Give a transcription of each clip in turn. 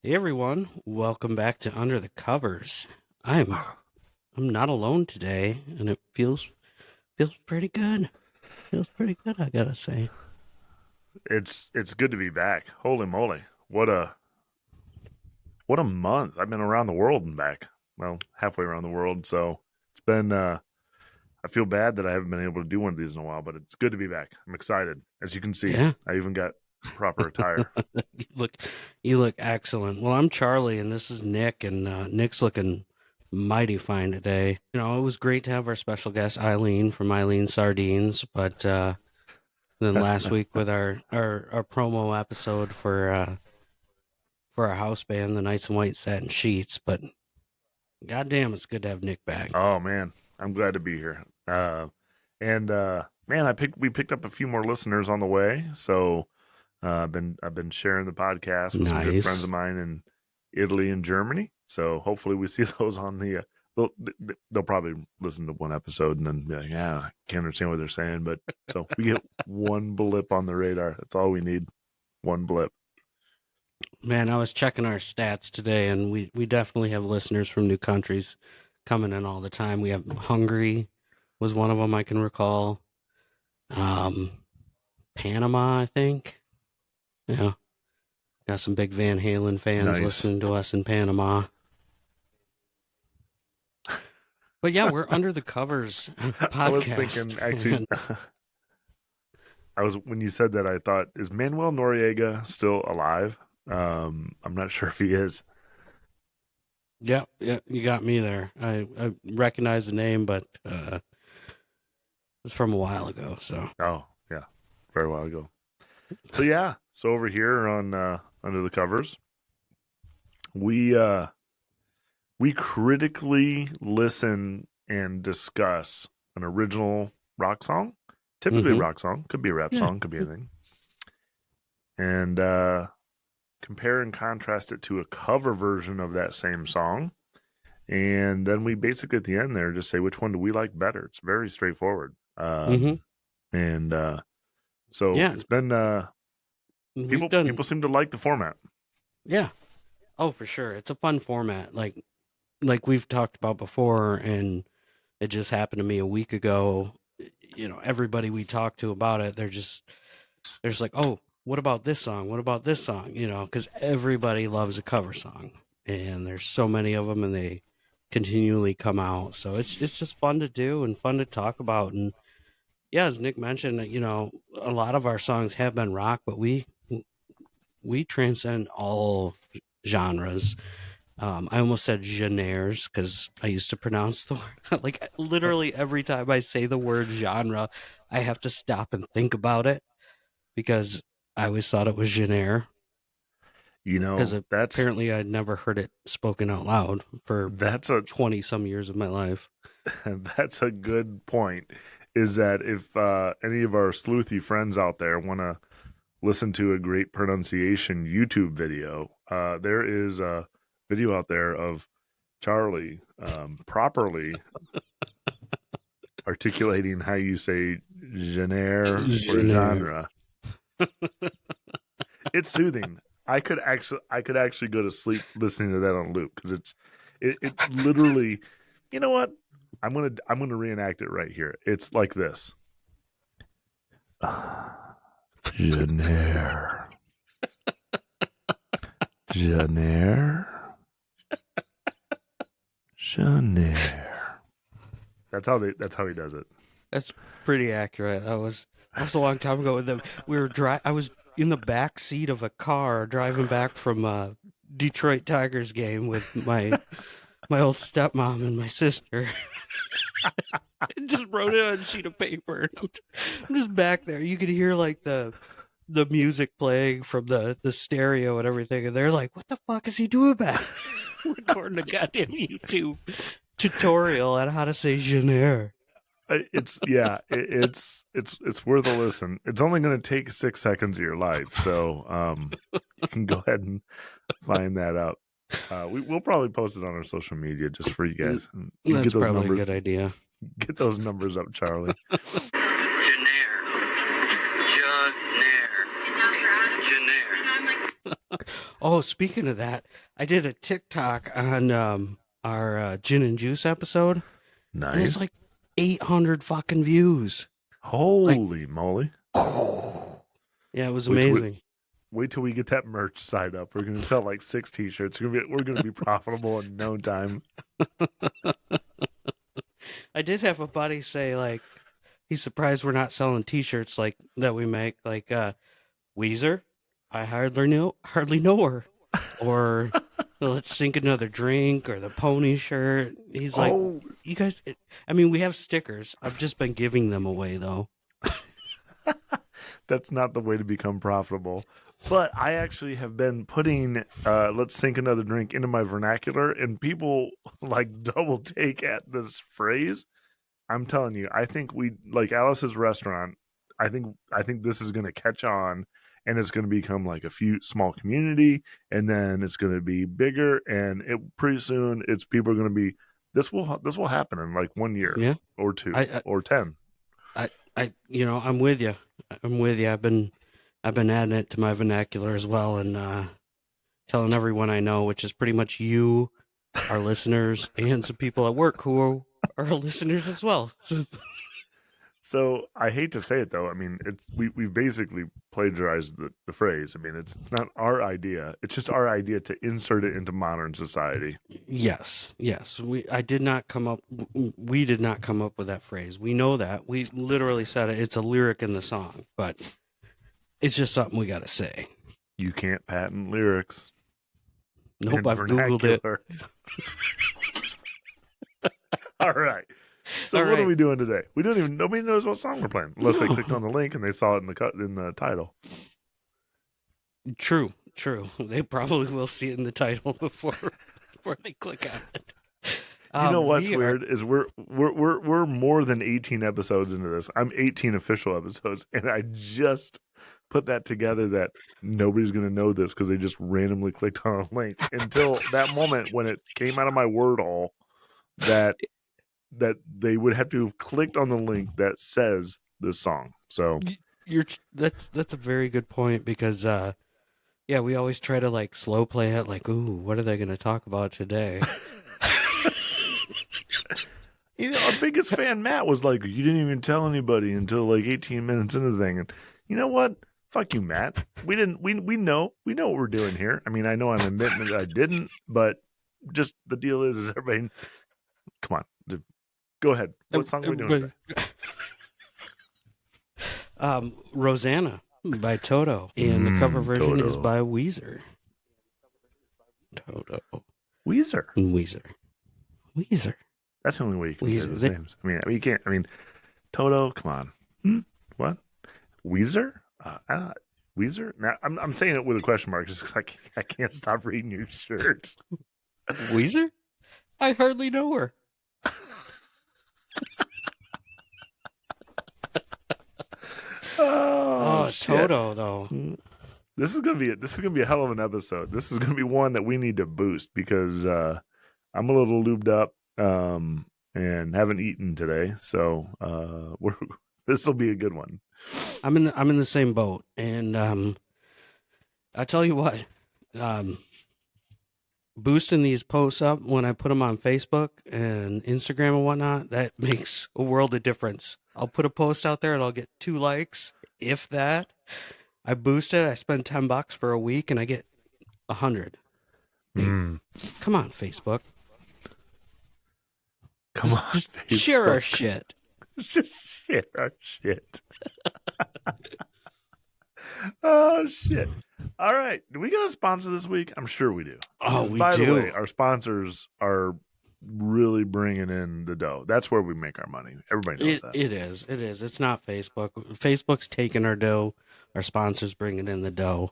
Hey everyone, welcome back to Under the Covers. I'm I'm not alone today, and it feels pretty good. Feels pretty good, I gotta say. It's good to be back. Holy moly. What a month. I've been around the world and back. Well, halfway around the world, so it's been I feel bad that I haven't been able to do one of these in a while, but it's good to be back. I'm excited. As you can see, Yeah, I even got proper attire. you look you look excellent. Well, I'm Charlie, and this is Nick, and Nick's looking mighty fine today. It was great to have our special guest Eileen from Eileen Sardines, but then last week with our promo episode for our house band, the Knights in White Satin Sheets. But goddamn, it's good to have Nick back. Oh man, I'm glad to be here. And man, we picked up a few more listeners on the way. So I've been sharing the podcast with some good friends Nice. of mine in Italy and Germany. So hopefully we see those on the. They'll probably listen to one episode and then be like, "Yeah, I can't understand what they're saying." But so we get one blip on the radar. That's all we need. One blip. Man, I was checking our stats today, and we definitely have listeners from new countries coming in all the time. We have Hungary was one of them I can recall. Um, Panama, I think. Yeah, got some big Van Halen fans Nice. listening to us in Panama. But yeah, we're under the covers I was podcast, thinking actually. and I was when you said that I thought, is Manuel Noriega still alive? I'm not sure if he is. yeah, yeah, you got me there. I recognize the name, but it's from a while ago. So Oh yeah, very while ago. So yeah, so over here on Under the Covers, we uh we critically listen and discuss an original rock song, typically a hmm rock song, could be a rap yeah, song, could be anything, and compare and contrast it to a cover version of that same song. And then we basically at the end there just say which one do we like better. It's very straightforward. hmm And so yeah. it's been We've people done seem to like the format. yeah. Oh, for sure. It's a fun format. Like we've talked about before, and it just happened to me a week ago. Everybody we talked to about it, they're just like, "Oh, what about this song? What about this song?" Because everybody loves a cover song, and there's so many of them, and they continually come out. So it's just fun to do and fun to talk about. And yeah, as Nick mentioned, a lot of our songs have been rock, but we transcend all genres. I almost said genres because I used to pronounce the word like literally every time I say the word genre, I have to stop and think about it because I always thought it was genre You because know, apparently I'd never heard it spoken out loud for that's a 20 some years of my life. that's a good point. Is that if any of our sleuthy friends out there want to listen to a great pronunciation YouTube video, there is a video out there of Charlie properly articulating how you say genre or Genre. genre. It's soothing. I could actually go to sleep listening to that on loop because it literally. You know what? I'm gonna reenact it right here. It's like this. Genre, genre, genre. That's how he does it. That's pretty accurate. That was a long time ago. I was in the back seat of a car driving back from a Detroit Tigers game with my old stepmom and my sister. And just wrote it on a sheet of paper. I'm just back there. You could hear like the music playing from the stereo and everything, and they're like, "What the fuck is he doing back?" Recording a goddamn YouTube tutorial on how to say genre. It's yeah, it's worth a listen. It's only going to take 6 seconds of your life, so you can go ahead and find that out. We'll probably post it on our social media just for you guys. And you That's probably a good idea. get those numbers up, Charlie. Genre. Genre. Genre. Oh, speaking of that, I did a TikTok on our gin and juice episode, and it's Nice. like 800 fucking views. Like, Holy moly! yeah, it was Wait till we amazing. wait till we get that merch side up. We're gonna sell like 6 T-shirts. We're gonna be profitable in no time. I did have a buddy say like he's surprised we're not selling T-shirts like that we make like Weezer. I hardly know her, or let's sink another drink, or the pony shirt. He's like, Oh, you guys. I mean, we have stickers. I've just been giving them away though. that's not the way to become profitable. But I actually have been putting let's sink another drink into my vernacular, and people like double take at this phrase. I'm telling you, I think we like Alice's restaurant. I think this is going to catch on, and it's going to become like a few small community, and then it's going to be bigger, and it pretty soon it's people are going to be this will happen in like 1 year Yeah, or two I, or 10. I'm with you. I'm with you. I've been adding it to my vernacular as well, and telling everyone I know, which is pretty much you, our listeners, and some people at work who are listeners as well. So, So I hate to say it though. I mean, we've basically plagiarized the phrase. I mean, it's not our idea. It's just our idea to insert it into modern society. yes. I did not come up. We did not come up with that phrase. We know that. We literally said it. It's a lyric in the song, but it's just something we got to say. You can't patent lyrics Nope, in I've Googled it. vernacular. All right. So All what are right. we doing today? We don't even nobody knows what song we're playing unless they clicked on No. the link and they saw it in the title. True. They probably will see it in the title before they click on it. You know what's We are. weird is we're more than 18 episodes into this. I'm 18 official episodes, and I just put that together that nobody's going to know this because they just randomly clicked on a link until that moment when it came out of my word hole that they would have to have clicked on the link that says this song. So You're. That's a very good point because yeah, we always try to like slow play it. Like, ooh, what are they going to talk about today? our biggest fan Matt was like, "You didn't even tell anybody until like 18 minutes into the thing." And you know what? Fuck you, Matt. We didn't. We know what we're doing here. I mean, I know I'm admitting that I didn't, but just the deal is everybody. Come on, go ahead. What song are we doing today? Rosanna by Toto, and the cover version is Toto. by Weezer. Toto. Weezer. Weezer. That's the only way you can say Weezer. those names. I mean, you can't. I mean, Toto. Come on. What? Weezer? Weezer? Now, I'm saying it with a question mark just because I can't stop reading your shirt. Weezer? I hardly know her. Oh, shit. Toto though. This is gonna be a hell of an episode. This is gonna be one that we need to boost because I'm a little lubed up and haven't eaten today, so this will be a good one. I'm in the same boat, and I tell you what, boosting these posts up when I put them on Facebook and Instagram and whatnot, that makes a world of difference. I'll put a post out there and I'll get 2 likes, if that. I boost it. I spend $10 for a week and I get 100. Hey, come on, Facebook. Come on, Just Facebook. share our shit. Just share our shit. Oh shit! All right, do we got a sponsor this week? I'm sure we do. Oh, we By do. the way, our sponsors are really bringing in the dough. That's where we make our money. Everybody knows that. It is. It's not Facebook. Facebook's taking our dough. Our sponsors bringing in the dough.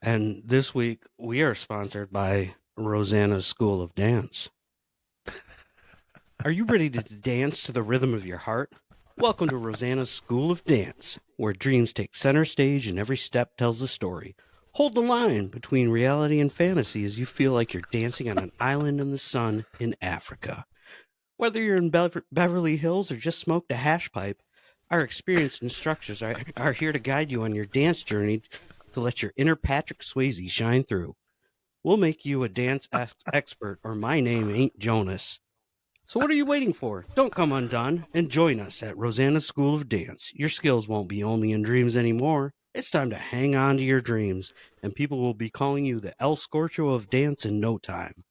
And this week we are sponsored by Rosanna's School of Dance. Are you ready to dance to the rhythm of your heart? Welcome to Rosanna's School of Dance, where dreams take center stage and every step tells a story. Hold the line between reality and fantasy as you feel like you're dancing on an island in the sun in Africa. Whether you're in Beverly Hills or just smoked a hash pipe, our experienced instructors are here to guide you on your dance journey to let your inner Patrick Swayze shine through. We'll make you a dance expert, or my name ain't Jonas. So what are you waiting for? Don't come undone and join us at Rosanna's School of Dance. Your skills won't be only in dreams anymore. It's time to hang on to your dreams, and people will be calling you the El Scorcho of dance in no time.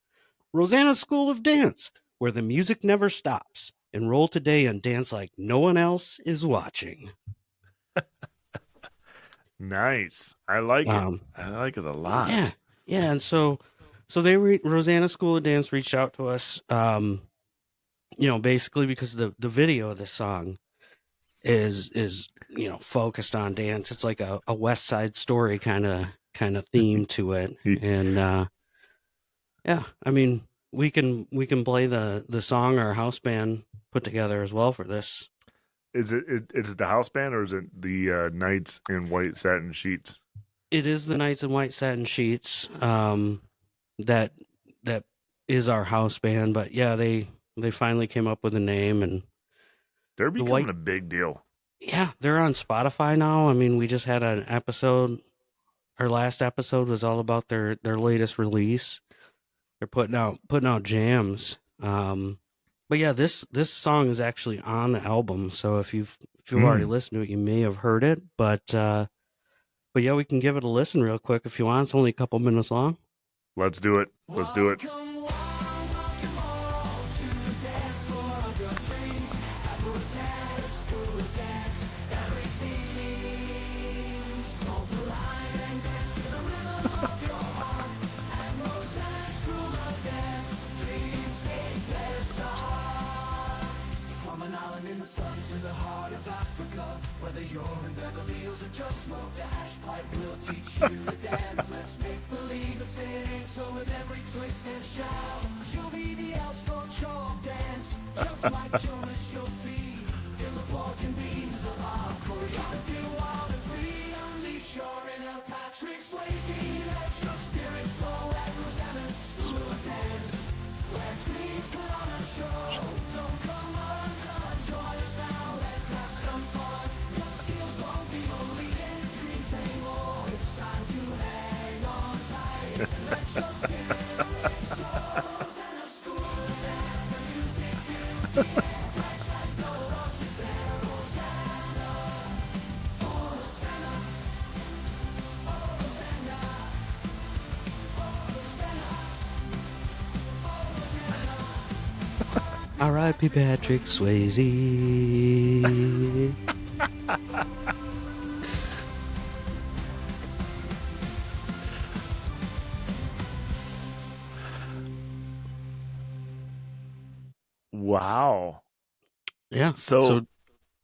Rosanna's School of Dance, where the music never stops. Enroll today and dance like no one else is watching. Nice. I like it. Um, I like it a lot. yeah, yeah, and so Rosanna School of Dance reached out to us. Basically because the video of the song is focused on dance. It's like a West Side Story kind of theme to it, and yeah, I mean we can play the song our house band put together as well for this. Is it the house band or is it the Knights in White Satin Sheets? It is the Knights in White Satin Sheets. That that is our house band, but yeah, they finally came up with a name, and They're the becoming white a big deal. yeah, they're on Spotify now. I mean, we just had an episode. Our last episode was all about their latest release. They're putting out jams. But yeah, this song is actually on the album. So if you've already listened to it, you may have heard it. But yeah, we can give it a listen real quick if you want. It's only a couple minutes long. Let's do it. Let's do it. Whether you're in Beverly Hills or just smoked a hash pipe, we'll teach you to dance. Let's make believe it's singing, so with every twist and shout, you'll be the El Scorcho of dance. Just like Jonas, you'll see. Feel the pork and beans of our choreography. Feel wild and free, unleash your inner Patrick Swayze. Let your spirit flow at Rosanna's School of Dance, where dreams put on a show. Don't come undone, join us now, let's have some fun. Your skills won't be only in dreams anymore. It's time to hang on tight and let your spirit soar. Rosanna's School of Dance, the music fills the air. Tight like no one else is there. Rosanna, oh Rosanna, oh Rosanna, oh Rosanna, oh Rosanna. R.I.P. Patrick Swayze. Wow. Yeah. So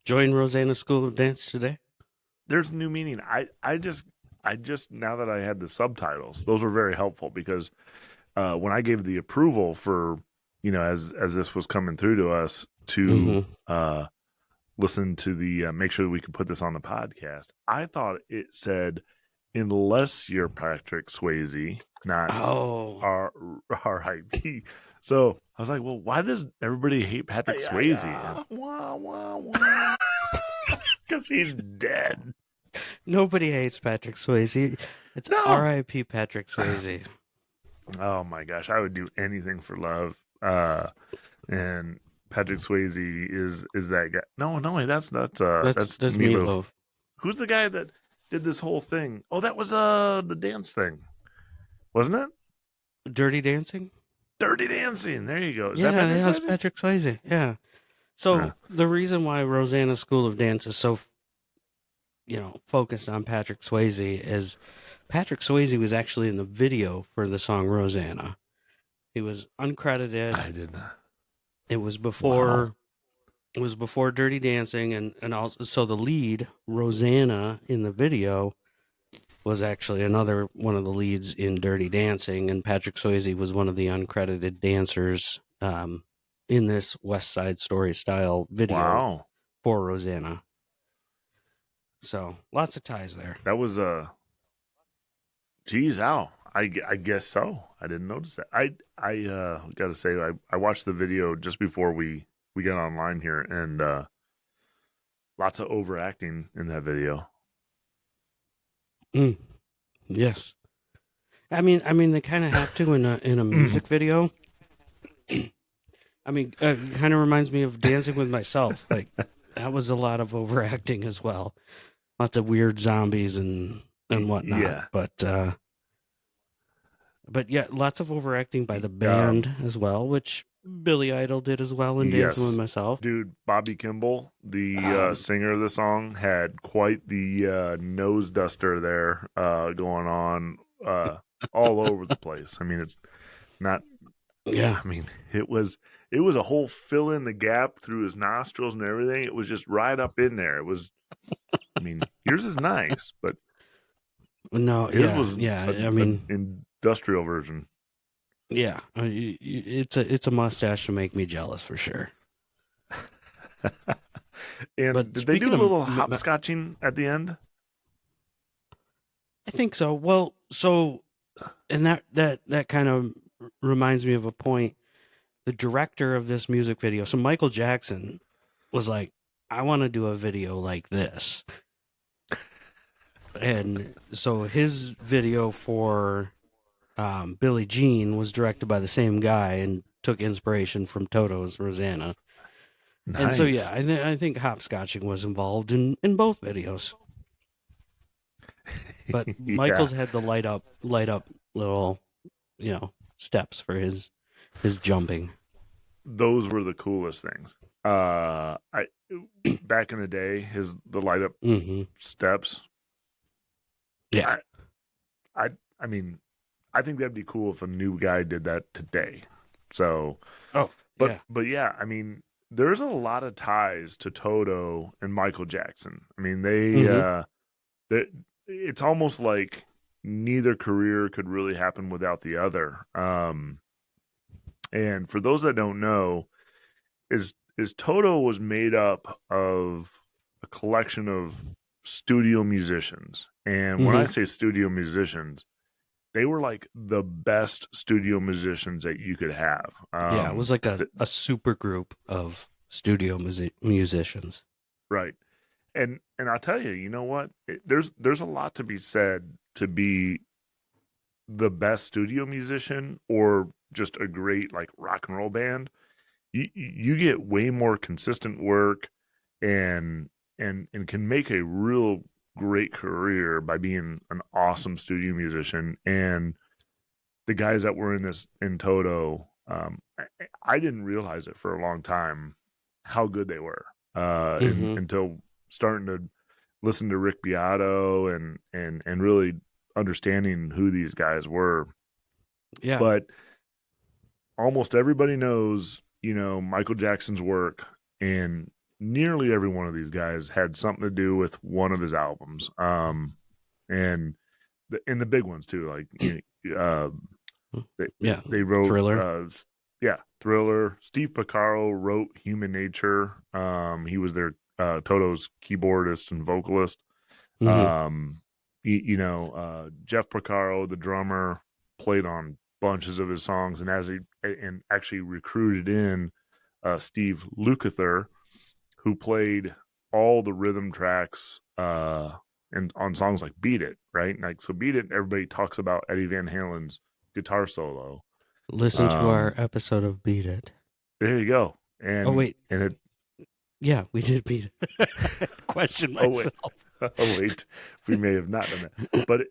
Join Rosanna School of Dance today. there's new meaning. I just now that I had the subtitles, those were very helpful because when I gave the approval for as this was coming through to us to listen to the make sure that we could put this on the podcast, I thought it said unless you're Patrick Swayze, not Oh, R.I.P. So I was like, well, why does everybody hate Patrick Swayze? Because he's dead. nobody hates Patrick Swayze. It's No. R.I.P. Patrick Swayze. Oh my gosh, I would do anything for love. And Patrick Swayze is that guy. No, that's not that's That's Meatloaf. Meatloaf. Who's the guy that did this whole thing? Oh, that was the dance thing. Wasn't it? Dirty Dancing. Dirty Dancing. There you go. Is Yeah, that Patrick it's Swayze? Patrick Swayze. Yeah. So Yeah. the reason why Rosanna School of Dance is so, focused on Patrick Swayze is Patrick Swayze was actually in the video for the song Rosanna. He was uncredited. I did not. It was before. Wow. It was before Dirty Dancing, and also so the lead Rosanna in the video was actually another one of the leads in Dirty Dancing, and Patrick Swayze was one of the uncredited dancers in this West Side Story style video Wow. for Rosanna. So lots of ties there. That was geez, ow. I guess so. I didn't notice that. I got to say I watched the video just before we got online here, and lots of overacting in that video. Mm. Yes. I mean, they kind of have to in a music video. I mean, it kind of reminds me of Dancing with Myself. Like that was a lot of overacting as well. Lots of weird zombies and whatnot. Yeah. But yeah, lots of overacting by the Um, band as well, which Billy Idol did as well in Dancing with yes. Myself. Dude, Bobby Kimball, the Um, singer of the song, had quite the nose duster there going on all over the place. I mean, it's not. yeah, I mean, it was a whole fill in the gap through his nostrils and everything. It was just right up in there. It was. I mean, yours is nice, but no, his yeah, was yeah. I an mean, industrial version. yeah, it's a mustache to make me jealous for sure. And But did they do speaking a of, little hopscotching at the end? I think so. Well, so and that kind of reminds me of a point. The director of this music video, so Michael Jackson, was like, "I want to do a video like this," and so his video for Billie Jean was directed by the same guy and took inspiration from Toto's Rosanna. And so yeah, Nice. I think hopscotching was involved in both videos. But Yeah, Michael's had the light up little, steps for his jumping. those were the coolest things. I back in the day, the light up Hmm. steps. Yeah. I I I mean, I think that'd be cool if a new guy did that today. So, Oh but yeah. but yeah, I mean, there's a lot of ties to Toto and Michael Jackson. I mean, Hmm. they it's almost like neither career could really happen without the other. And for those that don't know, is Toto was made up of a collection of studio musicians. And when I Hmm. say studio musicians, they were like the best studio musicians that you could have. Yeah, it was like Th- a super group of studio musicians. right. And I'll tell you, you know what? There's a lot to be said to be the best studio musician or just a great like rock and roll band. You get way more consistent work and and can make a real great career by being an awesome studio musician. And the guys that were in Toto, I didn't realize it for a long time how good they were Hmm. until starting to listen to Rick Beato and really understanding who these guys were. Yeah. But almost everybody knows, Michael Jackson's work, and nearly every one of these guys had something to do with one of his albums. And the big ones too, like they, Yeah. they wrote, Thriller. yeah, Thriller. Steve Porcaro wrote Human Nature. He was their Toto's keyboardist and vocalist. Hmm. Um, Jeff Porcaro, the drummer, played on bunches of his songs, and actually recruited in Steve Lukather, who played all the rhythm tracks and on songs like "Beat It," right? Like so, "Beat It." Everybody talks about Eddie Van Halen's guitar solo. Listen to our Um, episode of Beat It. there you go, Oh and wait, and it. yeah, we did beat it. Question Oh wait, myself. oh wait, we may have not done that, but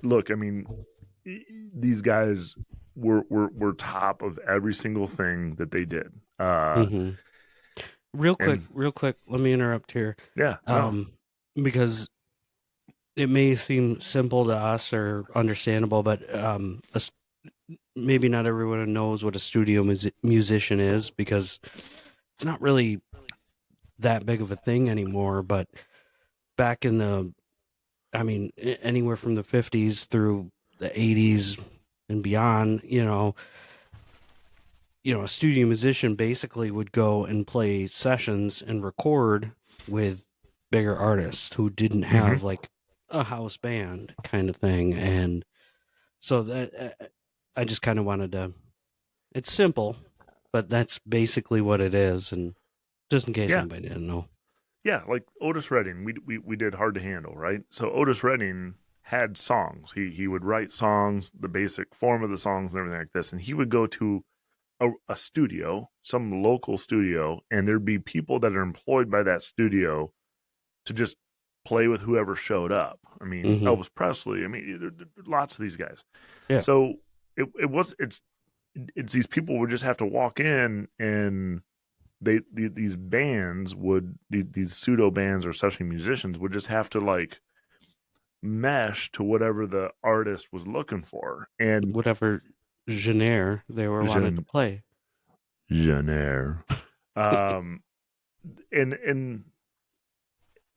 look. I mean, these guys were top of every single thing that they did. Hmm. And Real quick. Let me interrupt here, yeah, no, um, because it may seem simple to us or understandable, but maybe not everyone knows what a studio musician is because it's not really that big of a thing anymore. But back in anywhere from the 50s through the 80s and beyond, a studio musician basically would go and play sessions and record with bigger artists who didn't hmm have like a house band kind of thing. And so that I just kind of wanted to, it's simple, but that's basically what it is. And just in case yeah, anybody didn't know. yeah. Like Otis Redding, we did Hard to Handle, right? So Otis Redding had songs. He would write songs, the basic form of the songs and everything like this, and he would go to a studio, some local studio, and there'd be people that are employed by that studio to just play with whoever showed up. I mean, Mm-hmm. Elvis Presley. I mean, there lots of these guys. Yeah. So it's these people would just have to walk in, and these bands would these pseudo bands or session musicians would just have to like mesh to whatever the artist was looking for, and Whatever genre they were wanted to play. genre. um and and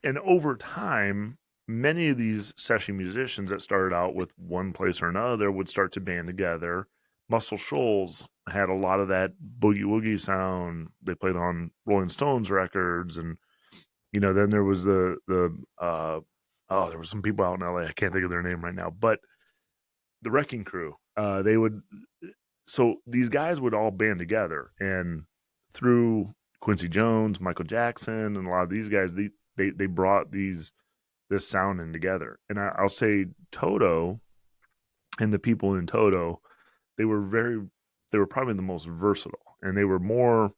and over time, many of these session musicians that started out with one place or another would start to band together. Muscle Shoals had a lot of that boogie woogie sound. They played on Rolling Stones records, and then there was there was some people out in LA. I can't think of their name right now, but the Wrecking Crew. They would So these guys would all band together, and through Quincy Jones, Michael Jackson, and a lot of these guys, they brought this sound in together. And I'll say Toto and the people in Toto, they were probably the most versatile, and they were more.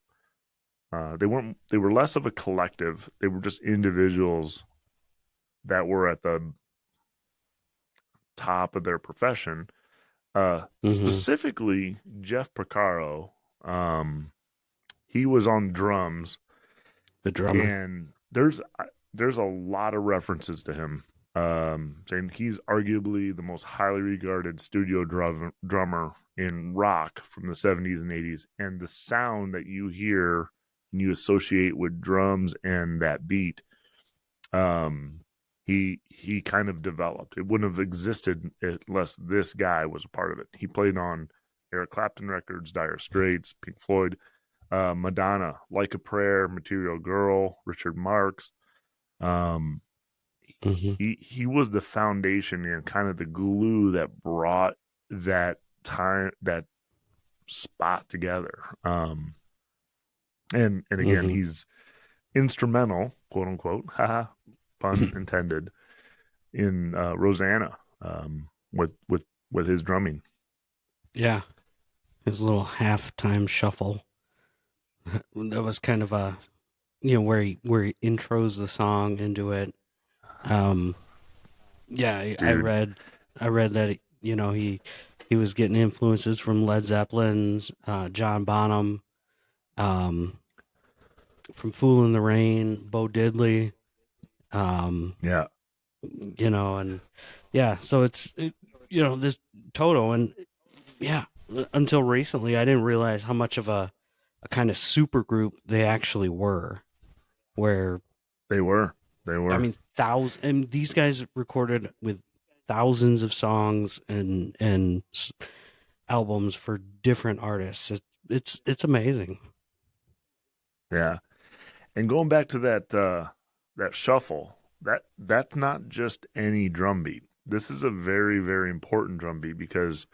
They were less of a collective. They were just individuals that were at the top of their profession. Specifically, Jeff Porcaro, he was on drums, The drummer. and there's a lot of references to him, saying he's arguably the most highly regarded studio drummer in rock from the 70s and 80s, and the sound that you hear and you associate with drums and that beat, he kind of developed. It wouldn't have existed unless this guy was a part of it. He played on Eric Clapton records, Dire Straits, Pink Floyd, Madonna, Like a Prayer, Material Girl, Richard Marx. He was the foundation and kind of the glue that brought that spot together. And again, he's instrumental, quote unquote, haha, pun intended, in Rosanna, with his drumming. Yeah. His little halftime shuffle. That was kind of a, where he intros the song into it. Yeah, I read that, he was getting influences from Led Zeppelin's, John Bonham, from Fool in the Rain, Bo Diddley, Yeah. and yeah, so it's this Toto, and yeah, until recently I didn't realize how much of a kind of super group they actually were. Where They were. I mean, and these guys recorded with thousands of songs and albums for different artists. It's amazing. Yeah. And going back to that shuffle, that's not just any drum beat. This is a very, very important drum beat, because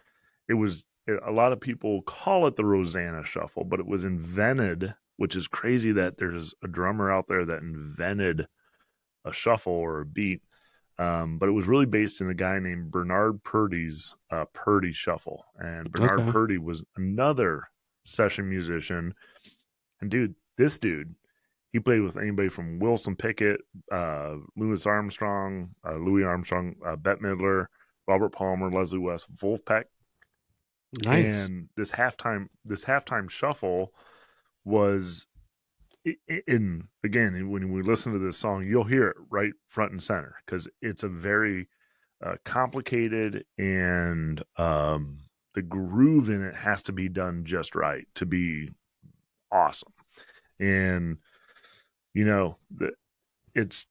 a lot of people call it the Rosanna shuffle, but it was invented, which is crazy that there's a drummer out there that invented a shuffle or a beat. But it was really based in a guy named Bernard Purdy's Purdy shuffle. And Bernard Purdy was another session musician. And this dude, he played with anybody from Wilson Pickett, Louis Armstrong, Bette Midler, Robert Palmer, Leslie West, Wolfpack. Nice. And this halftime shuffle was again, when we listen to this song, you'll hear it right front and center, because it's a very complicated, and the groove in it has to be done just right to be awesome. And it's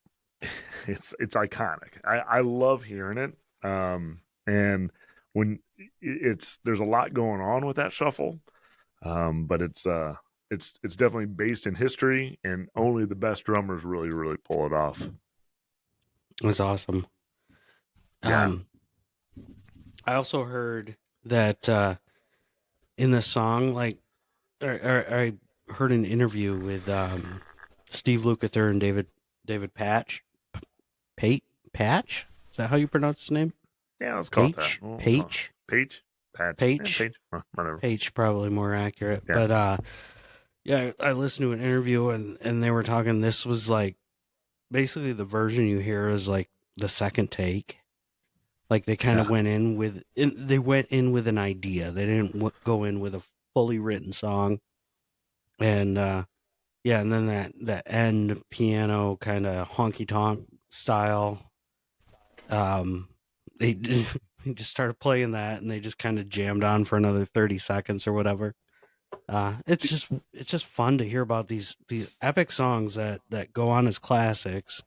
iconic. I love hearing it. And when there's a lot going on with that shuffle, but it's definitely based in history, and only the best drummers really, really pull it off. That's awesome. Yeah. I also heard that in the song, like, I heard an interview with Steve Lukather and David Patch. Patch? Is that how you pronounce his name? Yeah, let's call it that. Page, Page, Patch, Page, Page, whatever. Page, probably more accurate. Yeah. But yeah, I listened to an interview and they were talking. This was like basically the version you hear is like the second take. Like they kind of Yeah. went in with they went in with an idea. They didn't go in with a fully written song. And yeah, and then that end piano kind of honky tonk style. They they just started playing that, and they just kind of jammed on for another 30 seconds or whatever. It's just fun to hear about these epic songs that go on as classics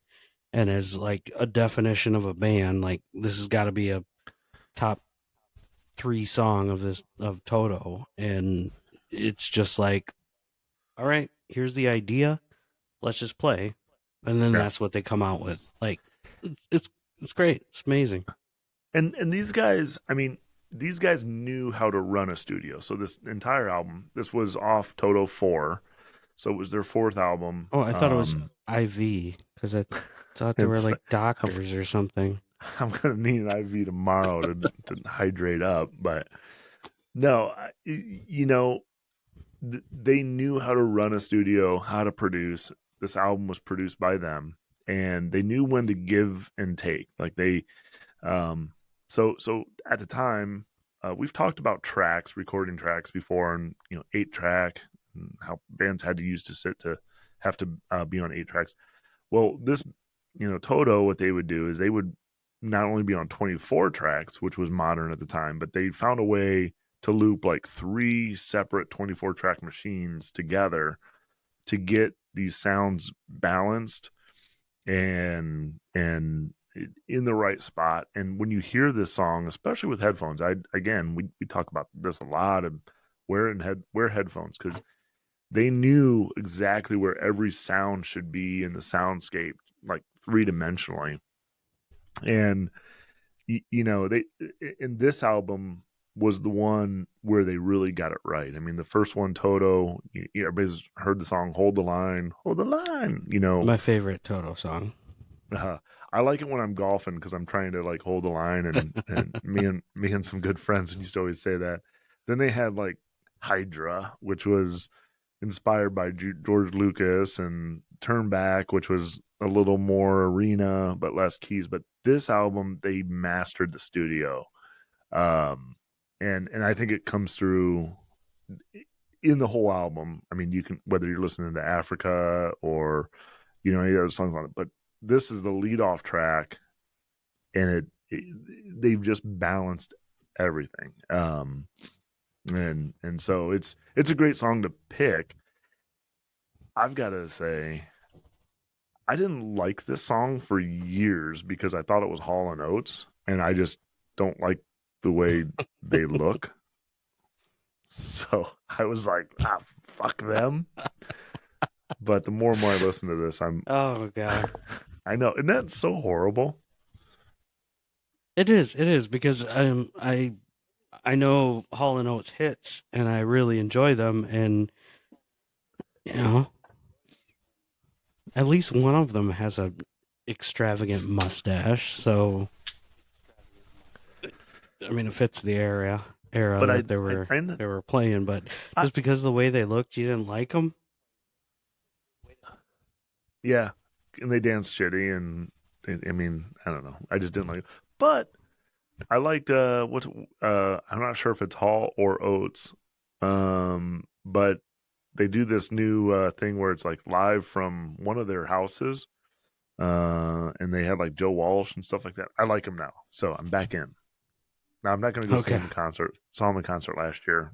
and as like a definition of a band. Like this has got to be a top 3 song of Toto, and it's just like, all right, here's the idea, let's just play, and then Yeah. that's what they come out with. Like it's it's great, it's amazing. And these guys, I mean, these guys knew how to run a studio. So this entire album, this was off Toto 4. So it was their 4th album. Oh, I thought it was IV because I thought they were It's like doctors or something. I'm gonna need an IV tomorrow to hydrate up, but no, you know, they knew how to run a studio, how to produce. This album was produced by them, and they knew when to give and take. Like they, so at the time, we've talked about tracks, recording tracks before, and 8-track, and how bands had to use to have to be on 8 tracks. Well, this, Toto, what they would do is they would not only be on 24 tracks, which was modern at the time, but they found a way to loop like 3 separate 24 track machines together to get these sounds balanced and in the right spot. And when you hear this song, especially with headphones, we talk about this a lot of wear headphones, because they knew exactly where every sound should be in the soundscape, like 3-dimensionally. And they in this album was the one where they really got it right. I mean, the first one, Toto, everybody's heard the song "Hold the Line," "Hold the Line." My favorite Toto song. I like it when I'm golfing because I'm trying to like hold the line, and me and some good friends used to always say that. Then they had like Hydra, which was inspired by George Lucas, and Turn Back, which was a little more arena but less keys. But this album, they mastered the studio, and I think it comes through in the whole album. I mean, you can, whether you're listening to Africa or any other songs on it, but this is the lead off track, and they've just balanced everything. And so it's a great song to pick. I've got to say, I didn't like this song for years because I thought it was Hall & Oates, and I just don't like the way they look. So I was like, fuck them. But the more and more I listen to this, Oh god. I know, and that's so horrible. It is because I know Hall and Oates hits, and I really enjoy them, and at least one of them has a extravagant mustache, so I mean it fits the era But that they were playing. But just because of the way they looked, you didn't like them. Yeah, and they danced shitty, and I mean, I don't know. I just didn't like it. But I liked I'm not sure if it's Hall or Oates, but they do this new thing where it's like live from one of their houses, and they had like Joe Walsh and stuff like that. I like them now, so I'm back in. Now I'm not going to go see them in concert. Saw them in concert last year,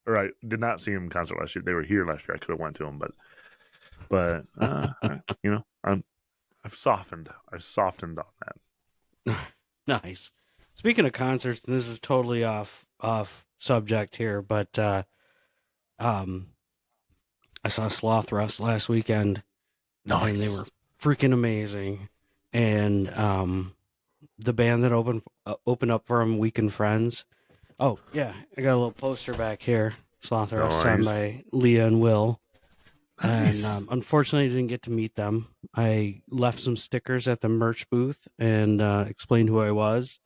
or I did not see them in concert last year. They were here last year. I could have went to them, but I've softened on that. Nice. Speaking of concerts, and this is totally off subject here, but I saw Sloth Rust last weekend. Nice. And they were freaking amazing. And the band that opened up for them, Weekend Friends. Oh yeah, I got a little poster back here. Sloth Rust signed by Leah and Will. Nice. And unfortunately, I didn't get to meet them. I left some stickers at the merch booth and explained who I was.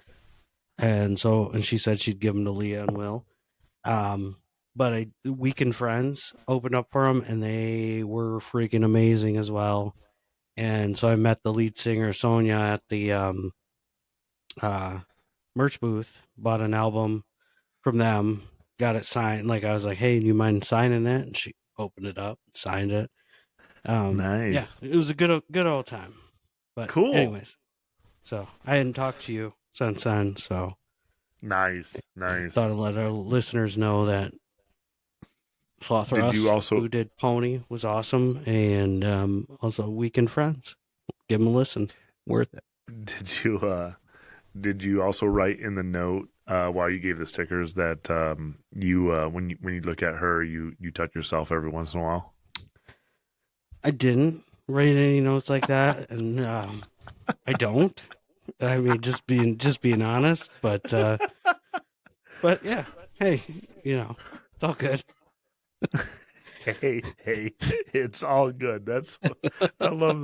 and she said she'd give them to Leah and Will. Um, but Weekend Friends opened up for them, and they were freaking amazing as well. And so I met the lead singer Sonia at the uh, merch booth, bought an album from them, got it signed. Like I was like, "Hey, do you mind signing it?" And she opened it up, signed it. Yeah, Nice. it was a good old time. But Cool. anyways, so I hadn't talked to you since then, so Nice. I Nice. thought I'd let our listeners know that Sloth Did you Russ, also who did Pony, was awesome, and also Weekend Friends. Give them a listen, worth it. did you did you also write in the note while you gave the stickers that you when you look at her you touch yourself every once in a while? I didn't write any notes like that, and I don't. I mean, just being honest, but yeah. Hey, it's all good. Hey, it's all good. That's I love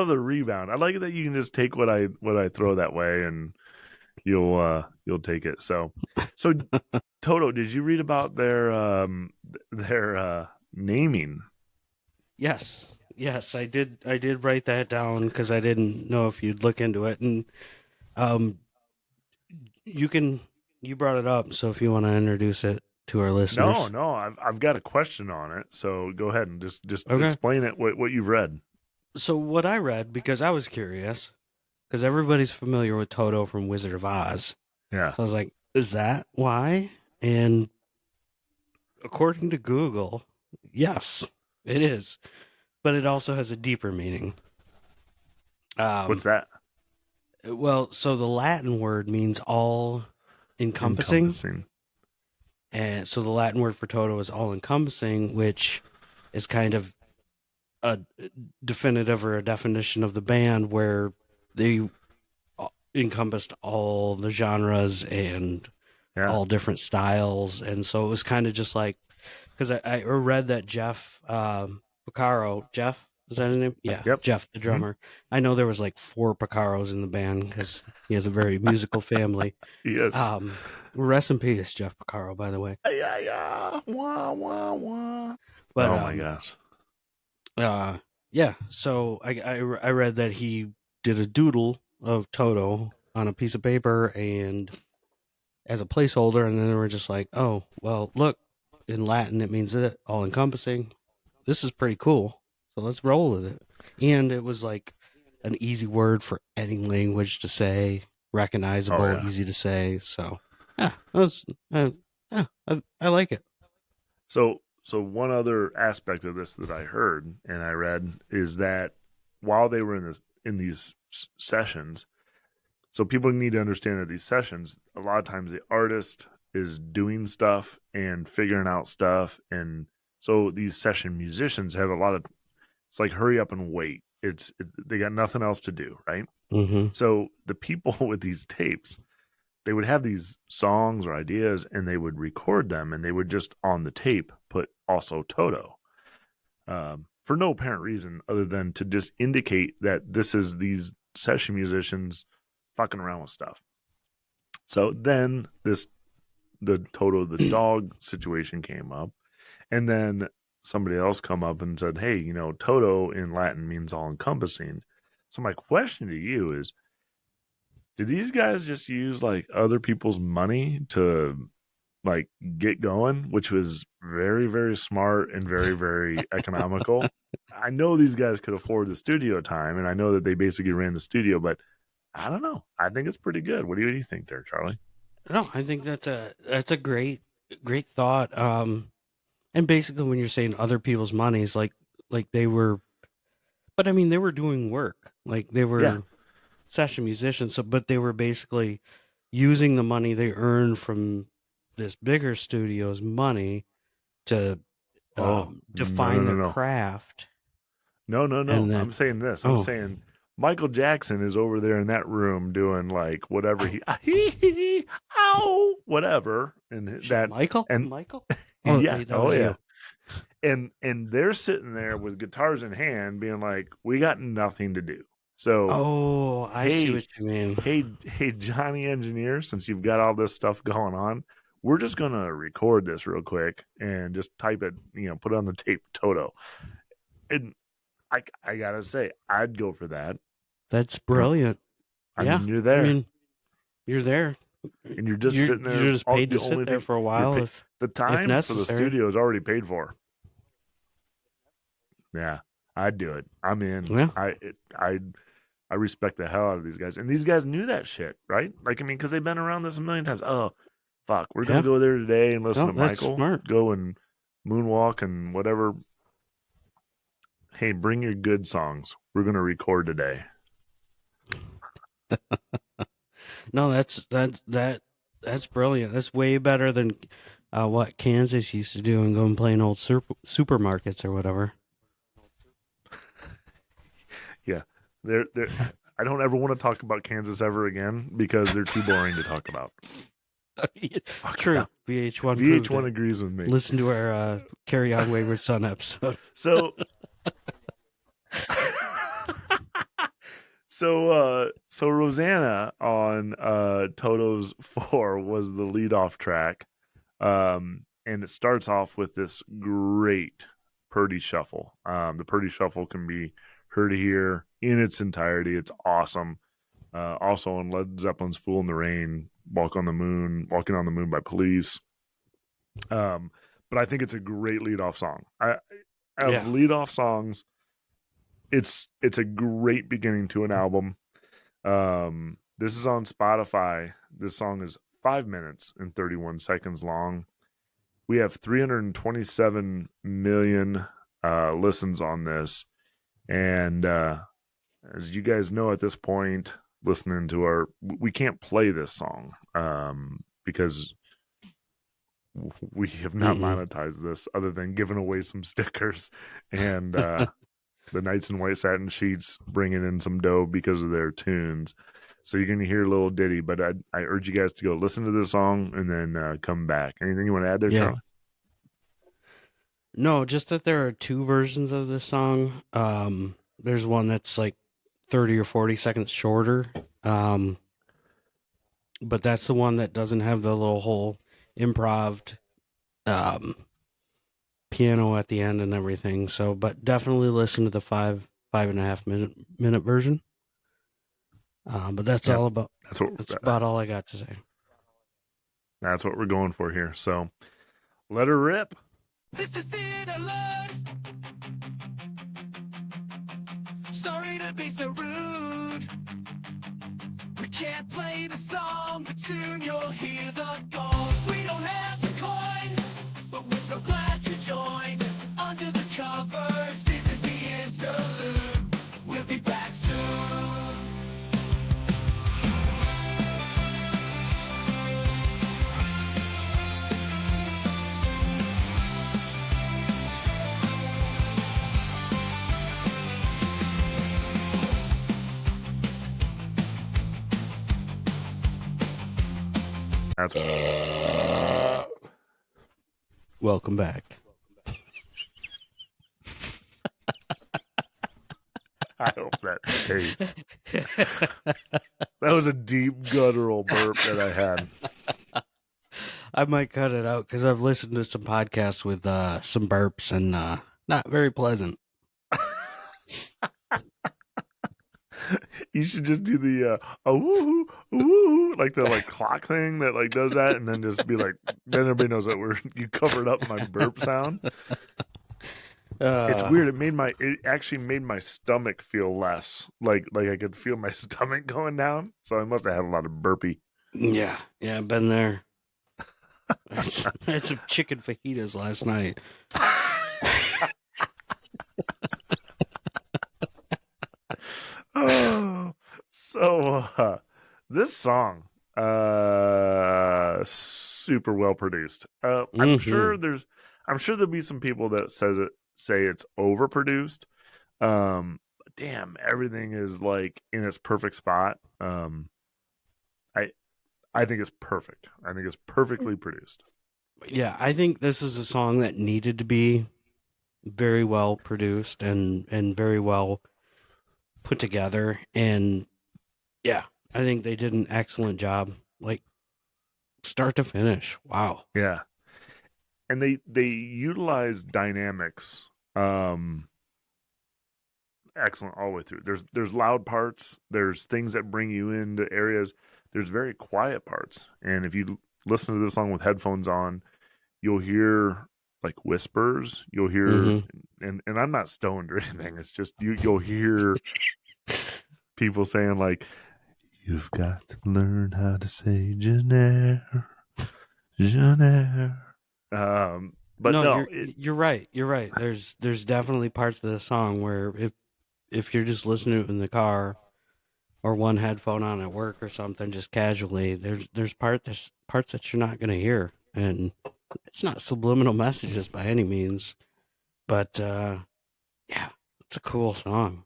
the rebound. I like it that you can just take what I throw that way and you'll take it. So Toto, did you read about their naming? Yes, I did. I did write that down because I didn't know if you'd look into it, and um, you can. You brought it up, so if you want to introduce it to our No, listeners, no, I've got a question on it. So go ahead and just okay. explain it what you've read. So what I read, because I was curious, because everybody's familiar with Toto from Wizard of Oz, Yeah. so I was like, is that why? And according to Google, yes, it is, but it also has a deeper meaning. What's Um, that? well, so the Latin word means all encompassing, Encompassing. and so the Latin word for Toto is all encompassing, which is kind of a definitive or a definition of the band where they encompassed all the genres and Yeah. all different styles, and so it was kind of just like because I read that Jeff Picaro, Jeff, is that his name? Yeah, Yep. Jeff, the Hmm. drummer. I know there was like four Picaros in the band because he has a very musical family. Yes. Rest in peace, Jeff Picaro, by the way. Yeah, yeah. Wah, wah, wah. But Oh my gosh. uh, yeah. So I read that he did a doodle of Toto on a piece of paper and as a placeholder, and then they were just like, oh, well, look, in Latin it means it all encompassing. This is pretty cool, so let's roll with it. And it was like an easy word for any language to say, Oh recognizable, yeah. easy to say. So yeah, I like it. So one other aspect of this that I heard and I read is that while they were in these sessions, so people need to understand that these sessions, a lot of times the artist is doing stuff and figuring out stuff, and so these session musicians have a lot of it's like hurry up and wait. They got nothing else to do, right? Mm-hmm. So the people with these tapes, they would have these songs or ideas and they would record them and they would just on the tape put also Toto for no apparent reason other than to just indicate that this is these session musicians fucking around with stuff. So then the Toto the dog situation came up, and then somebody else come up and said, "Hey, Toto in Latin means all encompassing." So my question to you is, did these guys just use like other people's money to like get going, which was very, very smart and very, very economical? I know these guys could afford the studio time, and I know that they basically ran the studio, but I don't know. I think it's pretty good. What do you think there, Charlie? No, I think that's a great thought. And basically, when you're saying other people's monies, like they were, but I mean, they were doing work, like they Yeah. were session musicians. So, but they were basically using the money they earned from this bigger studio's money to Oh, no, no, define no, their no. craft, No, no, no. and then I'm saying this. I'm oh, saying Michael Jackson is over there in that room doing like whatever ow, whatever, and shit, that, and Michael. Oh, yeah, wait, that oh was yeah, you. and they're sitting there with guitars in hand, being like, "We got nothing to do." So, Oh, I see hey, what you mean. hey, Johnny Engineer, since you've got all this stuff going on, we're just gonna record this real quick and just type it, put it on the tape, Toto. And I gotta say, I'd go for that. That's You know, brilliant. I Yeah. mean, you're I there, mean, you're there. and you're just sitting there. You're just paid The to only sit there thing for a you're while the if time for the necessary. studio is already paid for. Yeah, I'd do it. I'm in. Yeah. I respect the hell out of these guys, and these guys knew that shit, right? Like, I mean, because they've been around this a million times. Oh, fuck, we're gonna Yeah. go there today and listen No, to that's Michael smart. go and moonwalk and whatever. Hey, bring your good songs. We're gonna record today. No, that's brilliant. That's way better than what Kansas used to do and go and play in old supermarkets or whatever. Yeah, they're. I don't ever want to talk about Kansas ever again because they're too boring to talk about. True. Yeah. VH1 VH1 agrees with me. Listen to our Carry On Wayward Son episode. So, so Rosanna on Toto's 4 was the lead off track, and it starts off with this great Purdy shuffle. The Purdy shuffle can be heard here in its entirety. It's awesome. Also on Led Zeppelin's "Fool in the Rain," "Walking on the Moon" by Police. But I think it's a great lead off song. Lead off songs, it's a great beginning to an album. This is on Spotify. This song is 5 minutes and 31 seconds long. We have 327 million listens on this, and as you guys know at this point, listening to we can't play this song because we have not monetized this other than giving away some stickers and the Knights in White Satin Sheets bringing in some dough because of their tunes. So you're going to hear a little ditty, but I urge you guys to go listen to this song and then come back. Anything you want to add there, Charlie? No, just that there are two versions of the song. There's one that's like 30 or 40 seconds shorter. But that's the one that doesn't have the little whole improved piano at the end and everything. So, but definitely listen to the 5.5 minute version. But that's all about. That's about all I got to say. That's what we're going for here. So, let her rip. This is it, alert. Sorry to be so rude. We can't play the song, but soon you'll hear the gong. We don't have the coin, but we're so glad you joined. Under the covers, this is the interlude. We'll be back soon. That's Welcome back. I hope that stays. That was a deep guttural burp that I had. I might cut it out because I've listened to some podcasts with some burps and not very pleasant. You should just do the woo woo like the clock thing that does that, and then just be like, then everybody knows that you covered up my burp sound. It's weird. It actually made my stomach feel less like I could feel my stomach going down. So I must have had a lot of burpee. Yeah, I've been there. I had some chicken fajitas last night. Oh, so this song, super well produced. I'm sure there'll be some people that say it's overproduced. Damn, everything is in its perfect spot. I think it's perfect. I think it's perfectly produced. Yeah, I think this is a song that needed to be very well produced and very well put together. And yeah, I think they did an excellent job, like start to finish. Wow. Yeah. And they utilize dynamics excellent all the way through. There's loud parts, there's things that bring you into areas, there's very quiet parts. And if you listen to this song with headphones on, you'll hear like whispers, you'll hear, Mm-hmm. and I'm not stoned or anything. It's just you'll hear people saying like, "You've got to learn how to say Jenner, Jenner." But No, no, you're right. You're right. There's definitely parts of the song where if you're just listening to it in the car or one headphone on at work or something, just casually, there's parts that you're not gonna hear, and it's not subliminal messages by any means, but yeah, it's a cool song.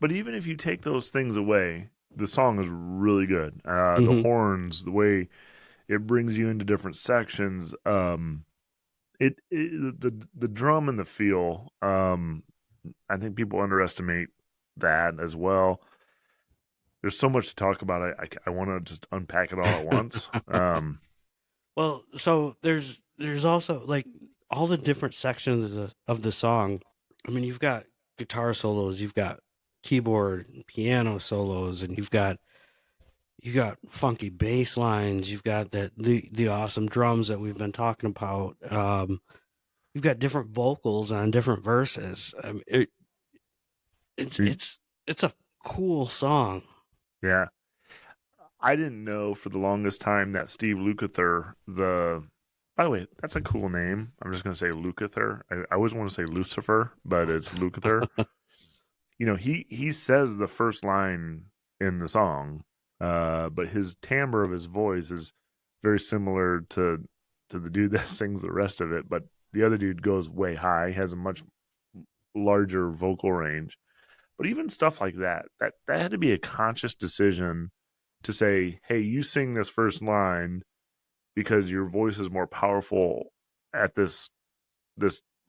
but even if you take those things away, the song is really good. The Mm-hmm. horns, the way it brings you into different sections, the drum and the feel. I think people underestimate that as well. There's so much to talk about. I want to just unpack it all at once. Well, so there's also like all the different sections of the song. I mean, you've got guitar solos, you've got keyboard and piano solos, and you got funky bass lines, you've got the awesome drums that we've been talking about. You've got different vocals on different verses. It's Y- it's it's a cool song. yeah, I didn't know for the longest time that Steve Lukather, the by the way, that's a cool name. I'm just gonna say Lukather. I always want to say Lucifer, but it's Lukather. You know, he says the first line in the song, but his timbre of his voice is very similar to the dude that sings the rest of it. But the other dude goes way high, has a much larger vocal range. But even stuff like that had to be a conscious decision to say, hey, you sing this first line because your voice is more powerful at this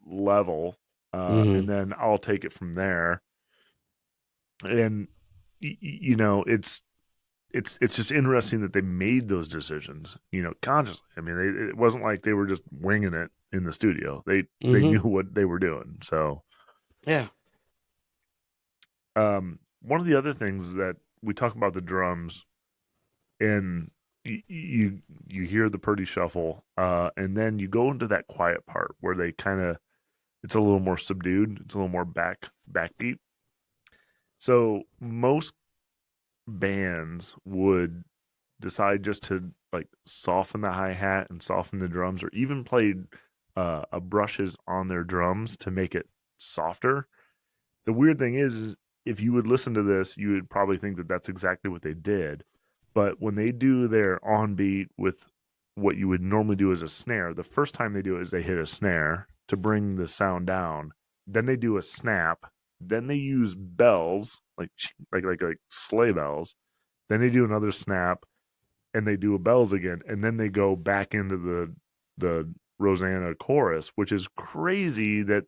level, Hmm. and then I'll take it from there. And you know, it's just interesting that they made those decisions, you know, consciously. I mean, it wasn't like they were just winging it in the studio. They Hmm. knew what they were doing. So, Yeah. one of the other things that we talk about the drums, and you hear the pretty shuffle, and then you go into that quiet part where they kind of it's a little more subdued, it's a little more backbeat. So most bands would decide just to like soften the hi hat and soften the drums, or even play brushes on their drums to make it softer. The weird thing is, if you would listen to this, you would probably think that that's exactly what they did. But when they do their on beat with what you would normally do as a snare, the first time they do it is they hit a snare to bring the sound down. Then they do a snap. Then they use bells, like sleigh bells. Then they do another snap, and they do a bells again, and then they go back into the Rosanna chorus, which is crazy that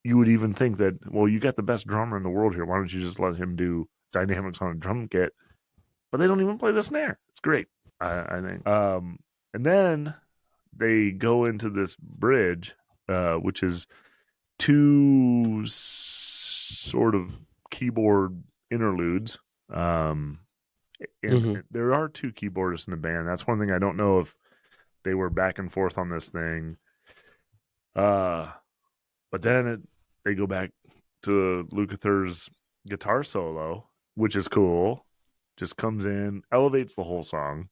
you would even think that, well, you got the best drummer in the world here. Why don't you just let him do dynamics on a drum kit? But they don't even play the snare. It's great, I think. And then they go into this bridge, which is two sort of keyboard interludes. And Hmm. there are two keyboardists in the band. That's one thing I don't know if they were back and forth on this thing. Uh, but then they go back to Lukather's guitar solo, which is cool. Just comes in, elevates the whole song.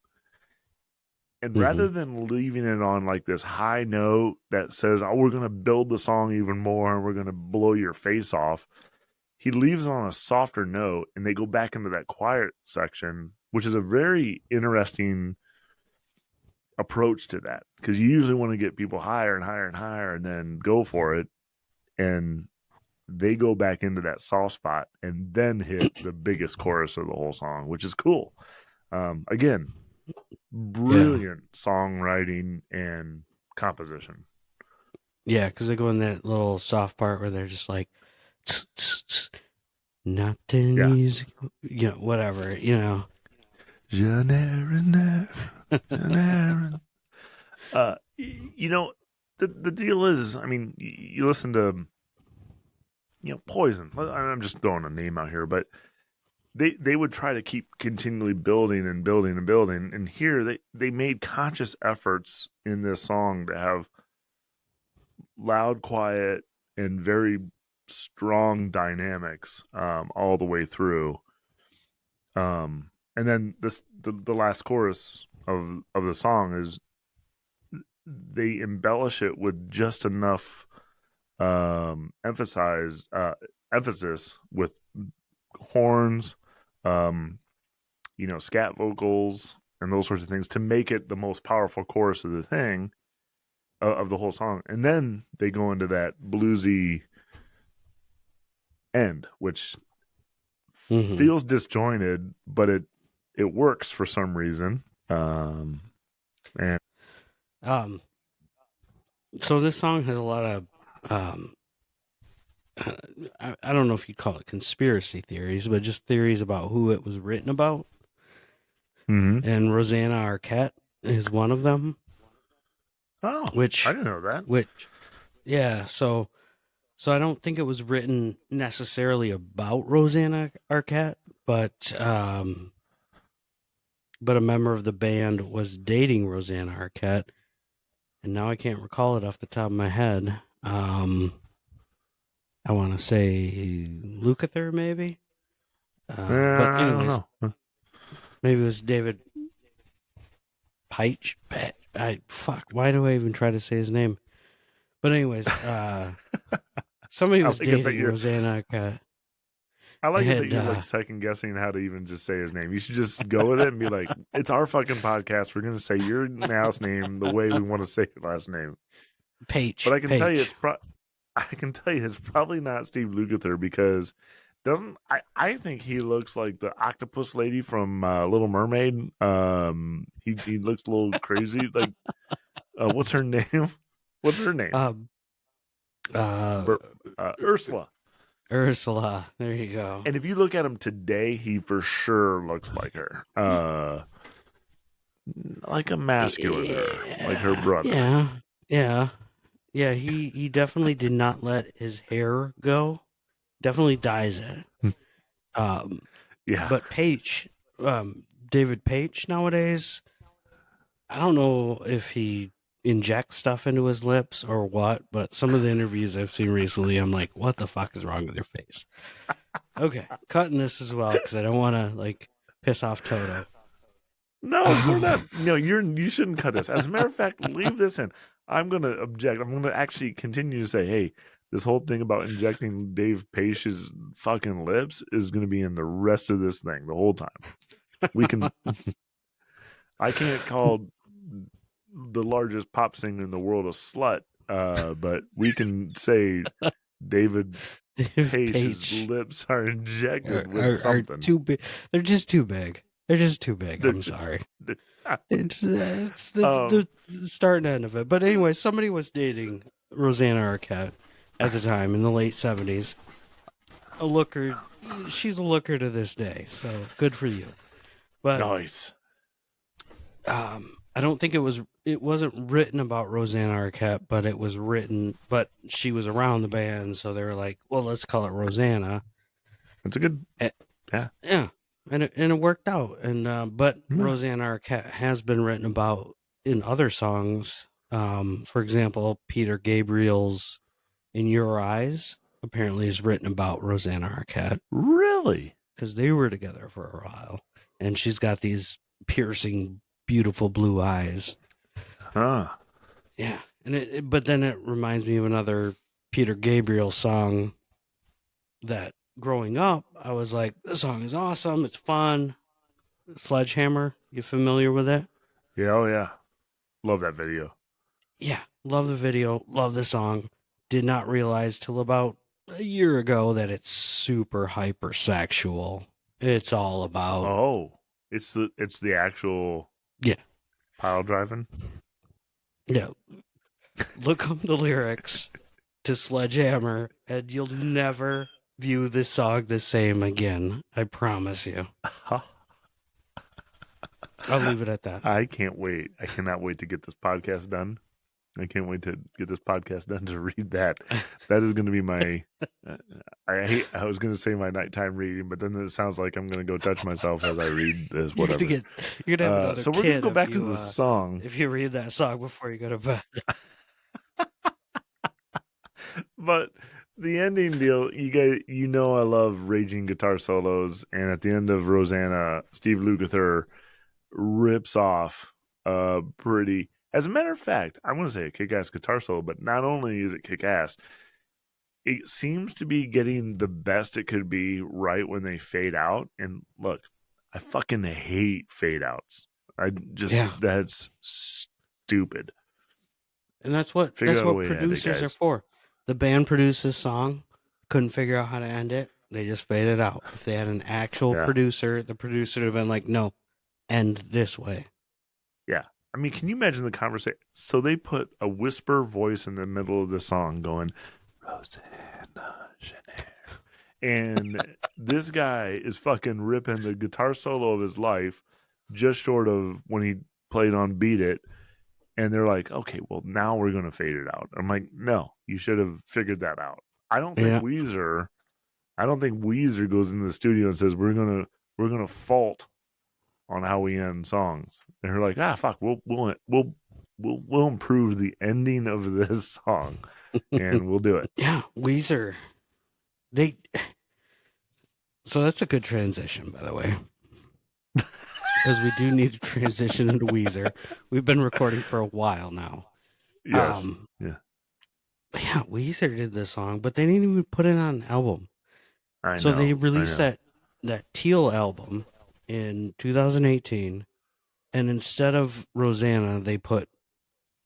And rather Hmm. than leaving it on like this high note that says, oh, we're going to build the song even more and we're going to blow your face off, he leaves it on a softer note, and they go back into that quiet section, which is a very interesting approach to that, because you usually want to get people higher and higher and higher and then go for it. And they go back into that soft spot and then hit the biggest chorus of the whole song, which is cool. Again, Yeah. brilliant songwriting and composition. Yeah, because they go in that little soft part where they're just like, "Tss, tss, tss, Not ten Yeah. years ago, whatever, Janarin, the deal is, I mean, you listen to, Poison. I'm just throwing a name out here, but they would try to keep continually building and building and building. And here they made conscious efforts in this song to have loud, quiet, and very strong dynamics all the way through. And then the last chorus of the song is they embellish it with just enough emphasis with horns, scat vocals, and those sorts of things to make it the most powerful chorus of the thing of the whole song. And then they go into that bluesy end, which feels disjointed, but it works for some reason. And so this song has a lot of I don't know if you'd call it conspiracy theories, but just theories about who it was written about. And Rosanna Arquette is one of them. Oh, which I didn't know that. Yeah, so I don't think it was written necessarily about Rosanna Arquette, but a member of the band was dating Rosanna Arquette, and now I can't recall it off the top of my head. I want to say Lukather, maybe. But anyways, I don't know. Maybe it was David Peich. Why do I even try to say his name? But anyways, somebody was dating Rosanna Arquette. I like it that you're like second guessing how to even just say his name. You should just go with it and be like, "It's our fucking podcast. We're gonna say your last name the way we want to say your last name." Peich. But I can tell you it's probably not Steve Lukather because I think he looks like the octopus lady from Little Mermaid. He looks a little crazy. Like, what's her name? What's her name? Ursula. Ursula. There you go. And if you look at him today, he for sure looks like her. Like a masculine like her brother. Yeah. He definitely did not let his hair go. Definitely dyes it. Yeah. But Peich, David Peich nowadays, I don't know if he injects stuff into his lips or what, but some of the interviews I've seen recently, I'm like, what the fuck is wrong with your face? Okay, cutting this as well because I don't want to like piss off Toto. No, we're not. No, you shouldn't cut this. As a matter of fact, leave this in. I'm going to object. I'm going to actually continue to say, hey, this whole thing about injecting Dave Paige's fucking lips is going to be in the rest of this thing the whole time. We can. I can't call the largest pop singer in the world a slut, but we can say David Paige's lips are injected with something. Are too big. They're just too big. I'm sorry. It's the start and end of it. But anyway, somebody was dating Rosanna Arquette at the time in the late 70s. A looker. She's a looker to this day, so good for you. But nice. I don't think it wasn't written about Rosanna Arquette, but it was written, but she was around the band, so they were like, well, let's call it Rosanna. That's a good, yeah. Yeah. And it worked out. And, but Rosanna Arquette has been written about in other songs. For example, Peter Gabriel's In Your Eyes apparently is written about Rosanna Arquette. Really? Because they were together for a while. And she's got these piercing, beautiful blue eyes. Huh. Yeah. And but then it reminds me of another Peter Gabriel song that growing up, I was like, this song is awesome. It's fun. Sledgehammer. You familiar with it? Yeah. Oh, yeah. Love that video. Yeah. Love the video. Love the song. Did not realize till about a year ago that it's super hypersexual. It's all about. Oh, it's the actual. Yeah. Pile driving. Yeah. Look up the lyrics to Sledgehammer and you'll never view this song the same again. I promise you. I'll leave it at that. I can't wait. I cannot wait to get this podcast done. I can't wait to get this podcast done to read that. That is going to be my. I was going to say my nighttime reading, but then it sounds like I'm going to go touch myself as I read this. Whatever. You're gonna have another So we're going to kid go if back to you, the song, if you read that song before you go to bed. but the ending deal. You guys, I love raging guitar solos, and at the end of Rosanna, Steve Lukather rips off pretty. As a matter of fact, I want to say a kick-ass guitar solo, but not only is it kick-ass, it seems to be getting the best it could be right when they fade out. And look, I fucking hate fade outs. That's stupid. And that's what Figure out a way to end it, producers are guys. for. The band produced this song, couldn't figure out how to end it. They just faded out. If they had an actual producer, the producer would have been like, "No, end this way." Yeah. I mean, can you imagine the conversation? So they put a whisper voice in the middle of the song going, Rosanna, and this guy is fucking ripping the guitar solo of his life, just short of when he played on Beat It. And they're like, okay, well, now we're going to fade it out. I'm like, no, you should have figured that out. I don't think Weezer goes into the studio and says, we're going to fault on how we end songs. And they're like, fuck, we'll improve the ending of this song and we'll do it. Yeah, Weezer. So that's a good transition, by the way. Because we do need to transition into Weezer. We've been recording for a while now. Yes. Yeah, Weezer did this song, but they didn't even put it on an album. So they released that Teal album in 2018, and instead of Rosanna, they put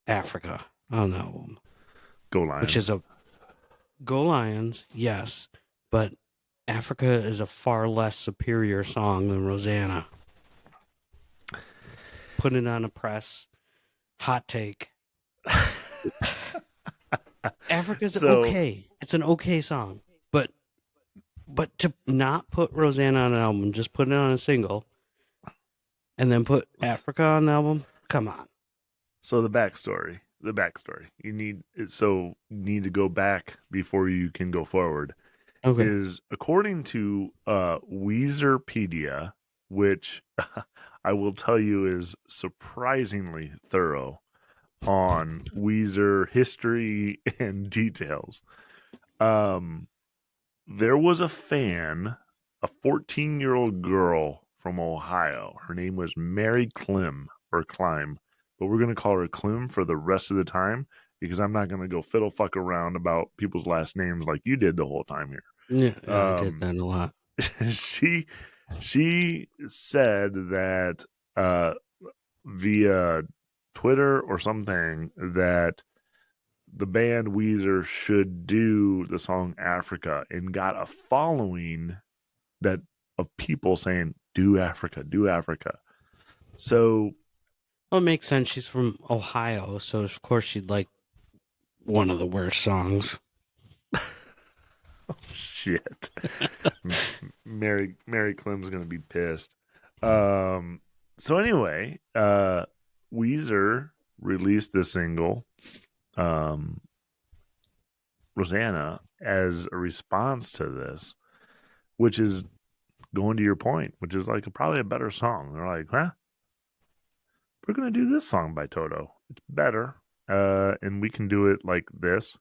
Africa on the album. Go Lions. Which is Go Lions, yes, but Africa is a far less superior song than Rosanna. Put it on a press. Hot take. Africa's okay. It's an okay song. But to not put Rosanna on an album, just put it on a single, and then put Africa on the album, come on. So the backstory. You need to go back before you can go forward. Okay. Is according to Weezerpedia, which I will tell you is surprisingly thorough on Weezer history and details. There was a fan, a 14-year-old girl from Ohio. Her name was Mary Clem, but we're going to call her Clem for the rest of the time because I'm not going to go fiddle fuck around about people's last names like you did the whole time here. Yeah, I did that a lot. She said that via Twitter or something that the band Weezer should do the song Africa, and got a following of people saying, do Africa. So Well, it makes sense. She's from Ohio, so of course she'd like one of the worst songs. Shit. Mary Clem's gonna be pissed. So anyway, Weezer released this single, Rosanna, as a response to this, which is going to your point, which is like probably a better song. They're like, we're gonna do this song by Toto. It's better, and we can do it like this: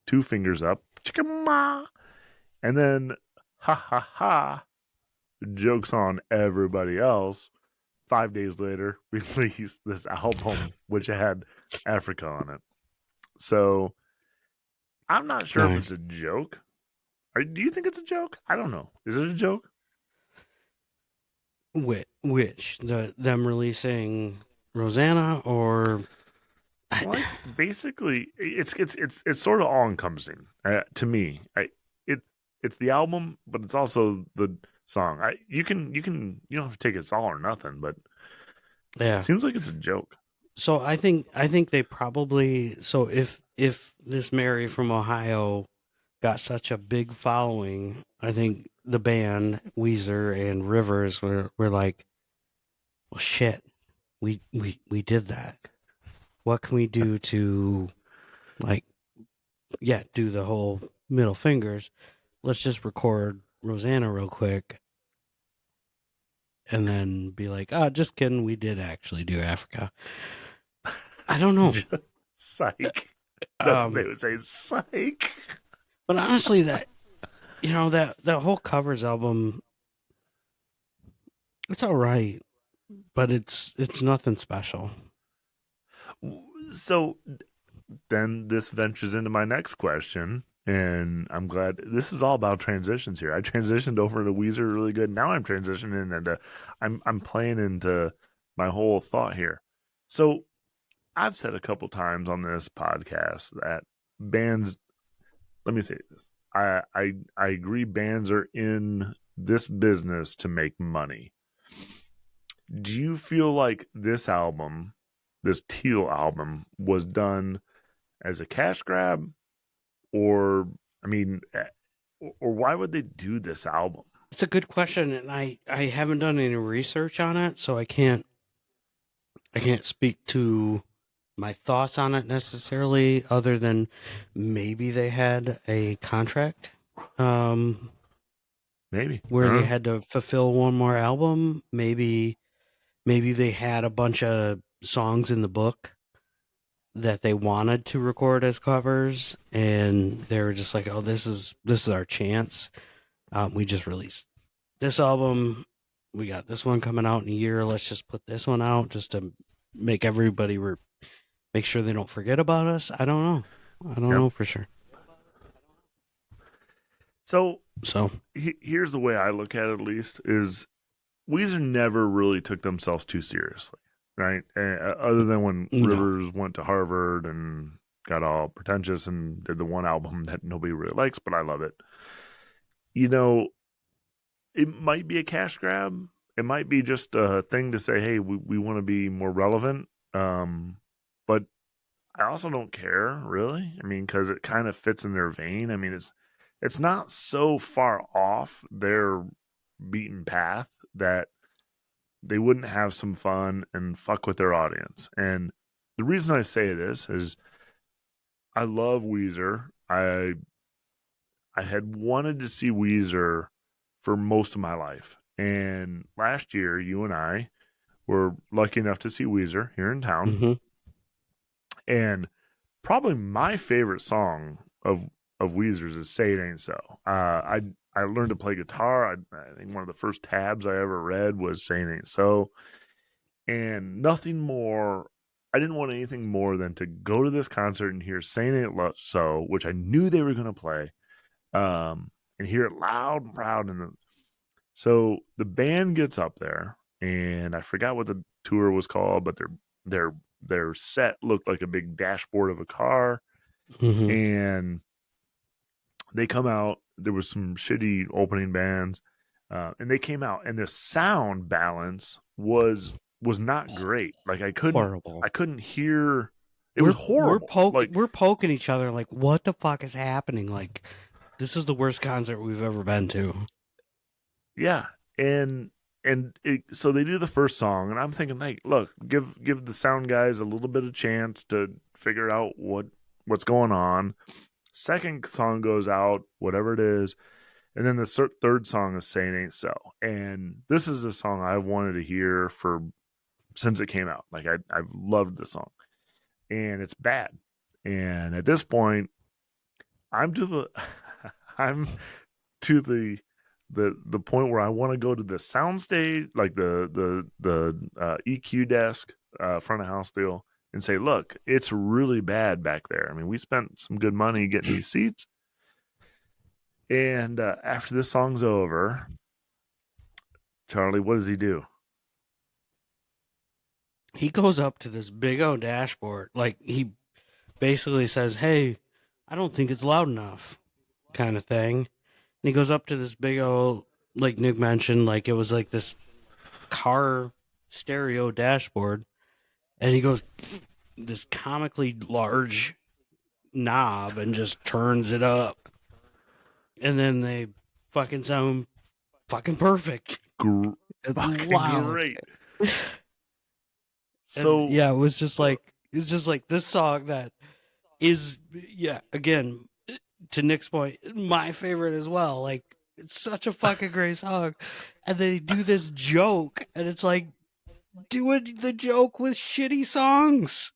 2 fingers up, chicka-ma. And then, ha ha ha, jokes on everybody else. 5 days later, released this album, which had Africa on it. So, I'm not sure if it's a joke. Do you think it's a joke? I don't know. Is it a joke? Which? Them releasing Rosanna or... Like, basically, it's sort of all encompassing to me. It's the album, but it's also the song. You don't have to take it's all or nothing, but it seems like it's a joke. So I think they probably, so if this Mary from Ohio got such a big following. I think the band Weezer and Rivers were like, well, shit, we did that. What can we do to, like, yeah, do the whole middle fingers? Let's just record Rosanna real quick, and then be like, oh, just kidding, we did actually do Africa. I don't know. Psych. That's what they Um, would say. Psych. but honestly, that that whole covers album, it's all right, but it's nothing special. So then this ventures into my next question, and I'm glad this is all about transitions here. I transitioned over to Weezer really good. Now I'm transitioning into I'm playing into my whole thought here. So I've said a couple times on this podcast that bands, let me say this. I agree bands are in this business to make money. Do you feel like this album, this Teal album, was done as a cash grab, or I mean, or why would they do this album? It's a good question, and I haven't done any research on it, so I can't speak to my thoughts on it necessarily, other than maybe they had a contract, Maybe. where they had to fulfill one more album. Maybe they had a bunch of songs in the book that they wanted to record as covers, and they were just like, oh, this is our chance. We just released this album. We got this one coming out in a year. Let's just put this one out just to make everybody make sure they don't forget about us. I don't know. I don't Yep. know for sure. So So here's the way I look at it, at least, is Weezer never really took themselves too seriously, right? Other than when No. Rivers went to Harvard and got all pretentious and did the one album that nobody really likes, but I love it. You know, it might be a cash grab. It might be just a thing to say, hey, we want to be more relevant. But I also don't care, really. I mean, because it kind of fits in their vein. I mean, it's not so far off their beaten path that they wouldn't have some fun and fuck with their audience. And the reason I say this is I love Weezer. I had wanted to see Weezer for most of my life. And last year, you and I were lucky enough to see Weezer here in town. mhm. And probably my favorite song of Weezer's is "Say It Ain't So." I learned to play guitar. I think one of the first tabs I ever read was "Say It Ain't So," and nothing more. I didn't want anything more than to go to this concert and hear "Say It Ain't So," which I knew they were going to play, and hear it loud and proud. So the band gets up there, and I forgot what the tour was called, but their set looked like a big dashboard of a car, Mhm. and they come out. There was some shitty opening bands, and they came out, and the sound balance was not great. Like I Horrible. couldn't hear. It was horrible. We're poking each other like, what the fuck is happening? Like, this is the worst concert we've ever been to. Yeah, so they do the first song, and I'm thinking, like, look, give the sound guys a little bit of chance to figure out what's going on. Second song goes out, whatever it is, and then the third song is "Saying Ain't So," and this is a song I've wanted to hear since it came out. Like I've loved the song, and it's bad. And at this point, I'm to the I'm to the point where I want to go to the sound stage, like the EQ desk, front of house deal, and say, look, it's really bad back there. I mean, we spent some good money getting these seats. And after this song's over, Charlie, what does he do? He goes up to this big old dashboard. Like, he basically says, hey, I don't think it's loud enough, kind of thing. And he goes up to this big old, like Nick mentioned, like it was like this car stereo dashboard. And he goes, this comically large knob, and just turns it up. and then they fucking sound fucking perfect. It's Fucking wild. great. And So yeah, it was just like this song that is, yeah, again, to Nick's point, my favorite as well. Like, it's such a fucking great song. And they do this joke, and it's like doing the joke with shitty songs.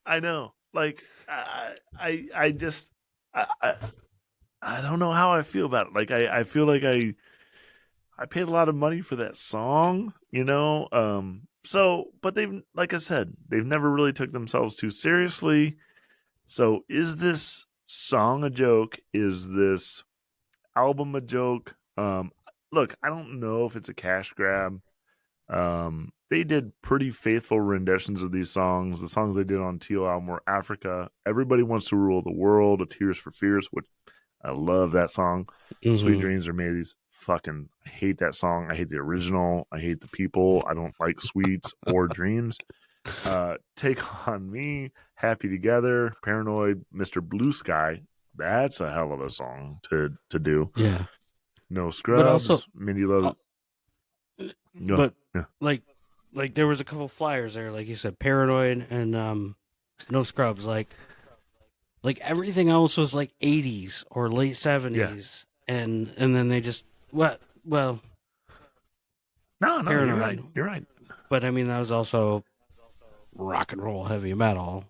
I know. Like I just I don't know how I feel about it. Like I feel like I paid a lot of money for that song, you know. So but they've, like I said, they've never really took themselves too seriously. So is this song a joke? Is this album a joke? Look, I don't know if it's a cash grab. They did pretty faithful renditions of these songs. The songs they did on Teal Album were Africa, Everybody Wants to Rule the World, A Tears for Fears, which I love that song. Sweet Dreams Are Made of These. Fucking I hate that song. I hate the original. I hate the people. I don't like Sweets or Dreams. Take on Me, Happy Together, Paranoid, Mr. Blue Sky. That's a hell of a song to do. Yeah. No But Scrubs, also, Mindy Love. No, but yeah. like there was a couple flyers there, like you said, Paranoid and No Scrubs. Like everything else was like 80s or late 70s, and then they just well, No, you're Paranoid. right. You're right. But I mean, that was also rock and roll heavy metal.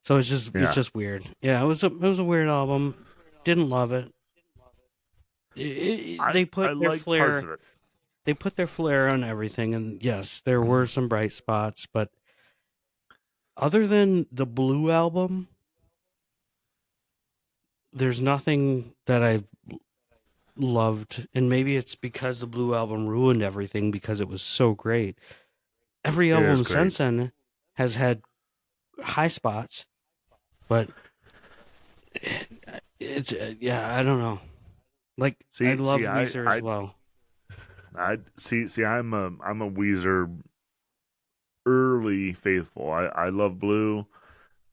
So it's Yeah. just weird. Yeah, it was a weird album. Didn't love it. They put I their like flair. parts of it. They put their flair on everything, and yes, there were some bright spots, but other than the Blue Album, there's nothing that I've loved. And maybe it's because the Blue Album ruined everything because it was so great. Every It is album great. since then has had high spots, but it's yeah, I don't know. Like, I love Weezer as well. I see. I'm a Weezer early faithful. I love Blue.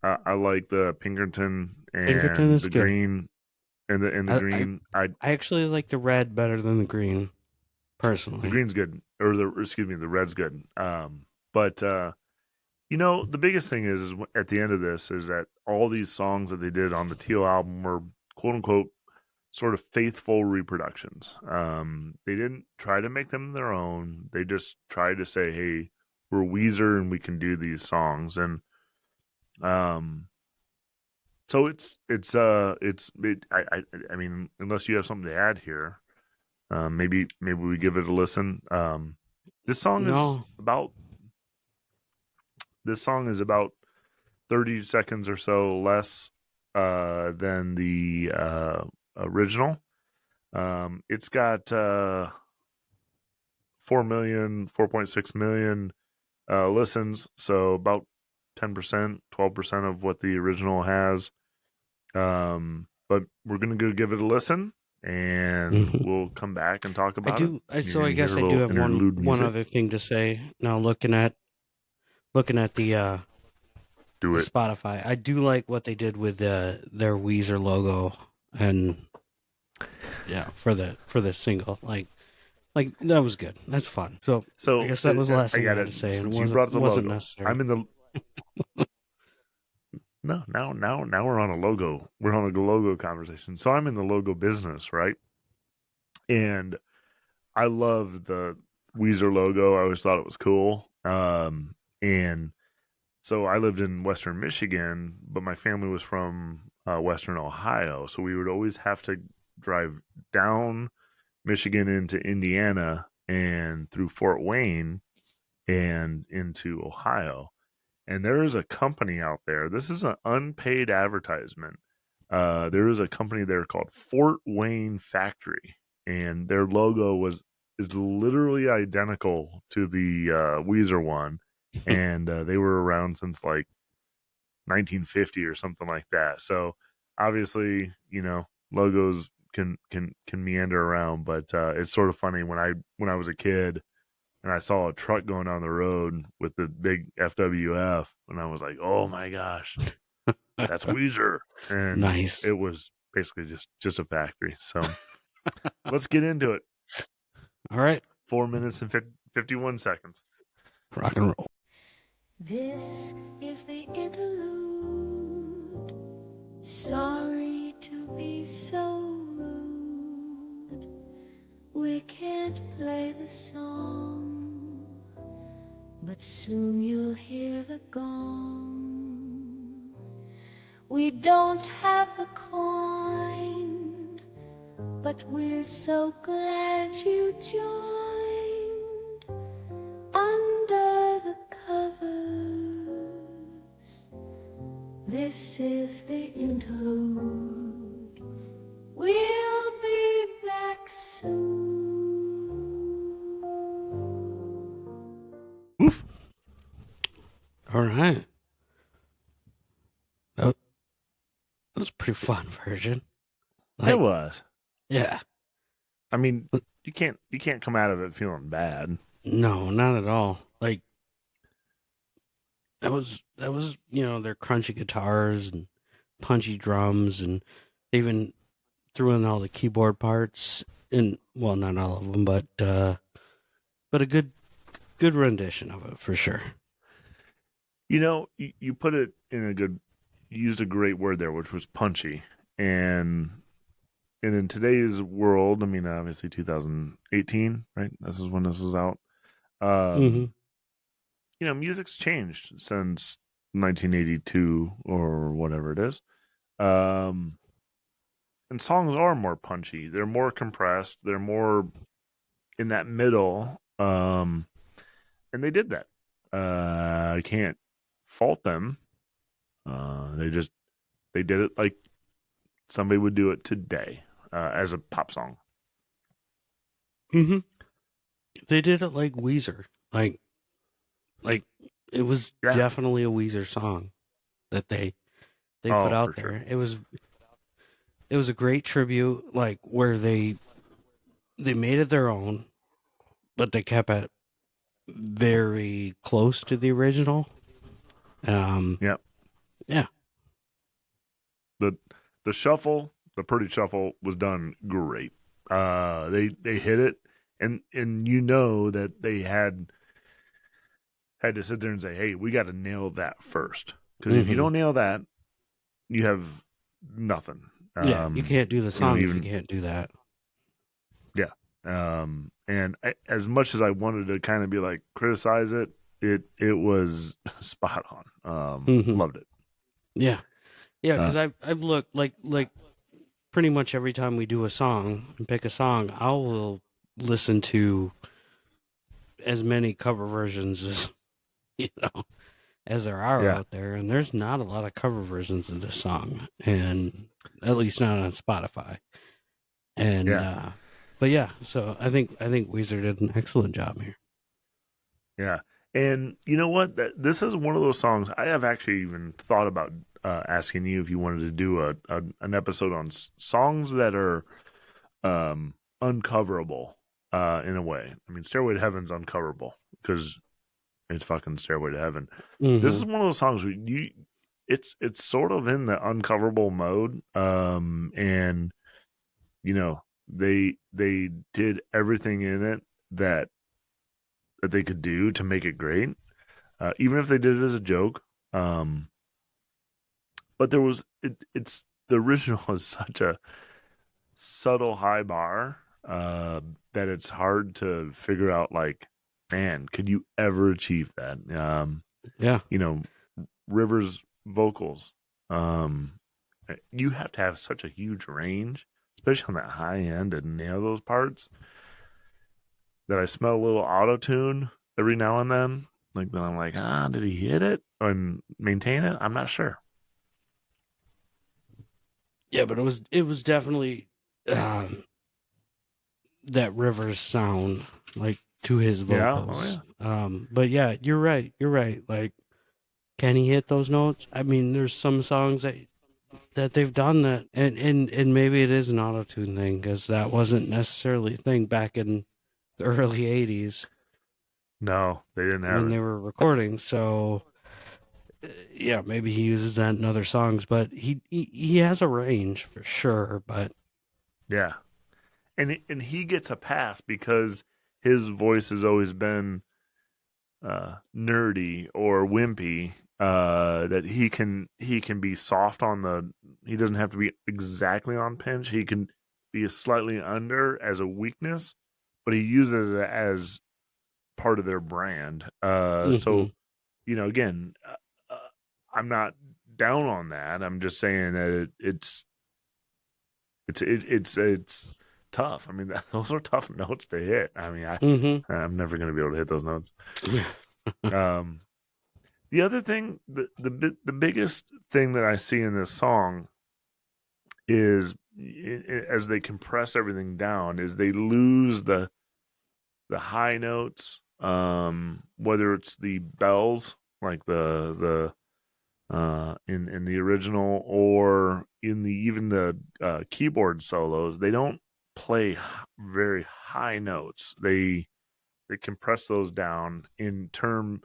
I like the Pinkerton Pinkerton and is the good. green and the green. I actually like the red better than the green, personally. The green's good, or the red's good. But you know, the biggest thing is at the end of this is that all these songs that they did on the Teal album were quote unquote sort of faithful reproductions. They didn't try to make them their own. They just tried to say, "Hey, we're Weezer and we can do these songs." And so I mean, unless you have something to add here, maybe we give it a listen. This song No. is about 30 seconds or so less than the original. It's got 4.6 million listens, so about 10%, 12% of what the original has. But we're gonna go give it a listen, and we'll come back and talk about it. I guess I do have one other thing to say. Now, looking at the Do it. Spotify, I do like what they did with their Weezer logo, and yeah, for the single, like that was good. That's fun. So I guess that was the last thing I had to say, and it wasn't necessary. I'm in the No, now we're on a logo. We're on a logo conversation. So I'm in the logo business, right? And I love the Weezer logo. I always thought it was cool. And so I lived in Western Michigan, but my family was from Western Ohio. So we would always have to drive down Michigan into Indiana and through Fort Wayne and into Ohio. And there is a company out there. This is an unpaid advertisement. There is a company there called Fort Wayne Factory, and their logo is literally identical to the Weezer one, and they were around since like 1950 or something like that. So obviously, you know, logos can meander around, but it's sort of funny when I was a kid and I saw a truck going down the road with the big FWF, and I was like, "Oh my gosh, that's Weezer!" And Nice. it was basically just a factory. So let's get into it. All right, 4 minutes and 51 seconds. rock and roll. This is the interlude. Sorry to be so rude. We can't play the song, but soon you'll hear the gong. We don't have the coin, but we're so glad you joined under the covers. This is the interlude. We'll be back soon. Oof. All right. That was a pretty fun version. It was. Yeah. I mean, you can't come out of it feeling bad. No, not at all. Like that was their crunchy guitars and punchy drums, and even threw in all the keyboard parts, and well, not all of them, but a good rendition of it for sure. You put it in you used a great word there, which was punchy. And in today's world, I mean, obviously 2018, right? This is when this is out. Music's changed since 1982 or whatever it is. And songs are more punchy. They're more compressed. They're more in that middle. And they did that. I can't fault them. They did it like somebody would do it today as a pop song. Mm-hmm. They did it like Weezer. Like it was definitely a Weezer song that they put out there. Sure. It was a great tribute, like where they made it their own, but they kept it very close to the original. Yep. Yeah. The shuffle, the pretty shuffle was done great. They hit it, and that they had to sit there and say, hey, we got to nail that first. Because if you don't nail that, you have nothing. You can't do the song if you can't do that. Yeah. And as much as I wanted to kind of be like, criticize it, it was spot on. Loved it. Yeah. Yeah, because I've looked, like pretty much every time we do a song and pick a song, I will listen to as many cover versions as as there are out there, and there's not a lot of cover versions of this song, and at least not on Spotify. And but yeah, so I think Weezer did an excellent job here. Yeah, and you know what? This is one of those songs I have actually even thought about asking you if you wanted to do an episode on songs that are uncoverable in a way. I mean, Stairway to Heaven's uncoverable because it's fucking Stairway to Heaven. Mm-hmm. This is one of those songs where it's sort of in the uncoverable mode, and they did everything in it that they could do to make it great, even if they did it as a joke. But there was it's the original is such a subtle high bar that it's hard to figure out, like, man, could you ever achieve that? Rivers vocals, you have to have such a huge range, especially on that high end, and nail those parts, that I smell a little auto-tune every now and then. Like, then I'm like, did he hit it and maintain it? I'm not sure. Yeah, but it was definitely that Rivers sound, like, to his vocals. But yeah, you're right. Like, can he hit those notes? I mean, there's some songs that they've done that, and maybe it is an auto-tune thing, because that wasn't necessarily a thing back in the early 80s. No, they didn't have when they were recording. So yeah, maybe he uses that in other songs, but he has a range for sure. But Yeah, and he gets a pass because his voice has always been nerdy or wimpy. That he can be soft on the. He doesn't have to be exactly on pinch. He can be slightly under as a weakness, but he uses it as part of their brand. hmm So again, I'm not down on that. I'm just saying that it's tough. I mean, those are tough notes to hit. I mean, hmm I'm never going to be able to hit those notes. Um, the other thing, the biggest thing that I see in this song is as they compress everything down, is they lose the high notes, whether it's the bells like in the original or in the even the keyboard solos, they don't play very high notes. They compress those down in term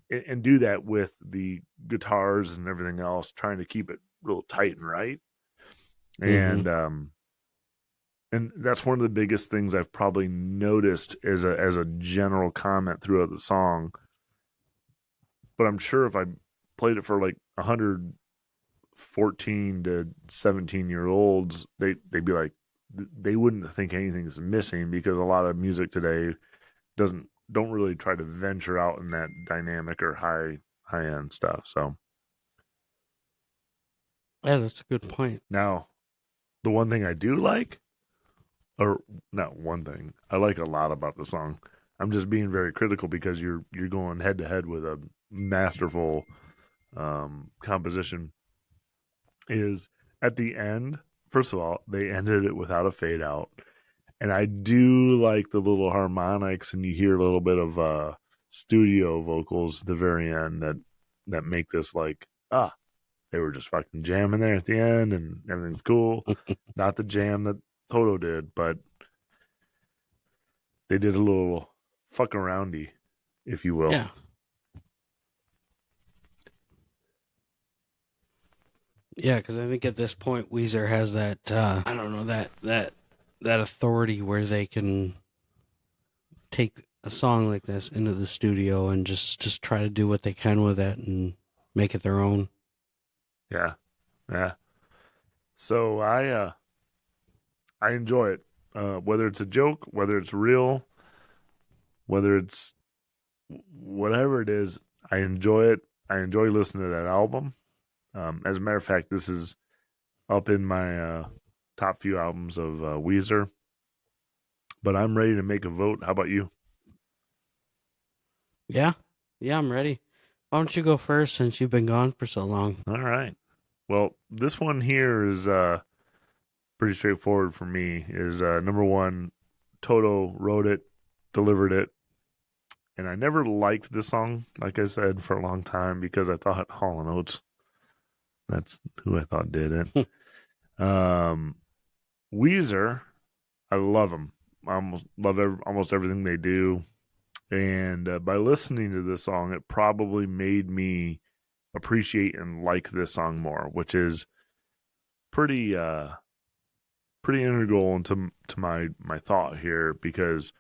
and do that with the guitars and everything else, trying to keep it real tight and right. hmm And that's one of the biggest things I've probably noticed as a general comment throughout the song. But I'm sure if I played it for like 114 to 17-year olds, they'd be like, they wouldn't think anything's missing, because a lot of music today don't really try to venture out in that dynamic or high end stuff. So yeah, that's a good point. now, the one thing I do like, or not one thing, I like a lot about the song. I'm just being very critical because you're going head to head with a masterful composition. Is at the end. First of all, they ended it without a fade out, and I do like the little harmonics, and you hear a little bit of studio vocals at the very end that make this like, they were just fucking jamming there at the end, and everything's cool. Not the jam that Toto did, but they did a little fuck aroundy, if you will. Yeah, yeah, because I think at this point Weezer has that I don't know that authority where they can take a song like this into the studio and just try to do what they can with it and make it their own. Yeah, yeah. So I enjoy it, whether it's a joke, whether it's real, whether it's whatever it is. I enjoy it. I enjoy listening to that album. As a matter of fact, this is up in my top few albums of Weezer. But I'm ready to make a vote. How about you? Yeah, yeah, I'm ready. Why don't you go first since you've been gone for so long? All right. Well, this one here is pretty straightforward for me. Is number one, Toto wrote it, delivered it, and I never liked this song, like I said, for a long time because I thought Hall and Oates. That's who I thought did it. Um, Weezer, I love them. I almost love almost everything they do. And by listening to this song, it probably made me appreciate and like this song more, which is pretty pretty integral to my thought here, because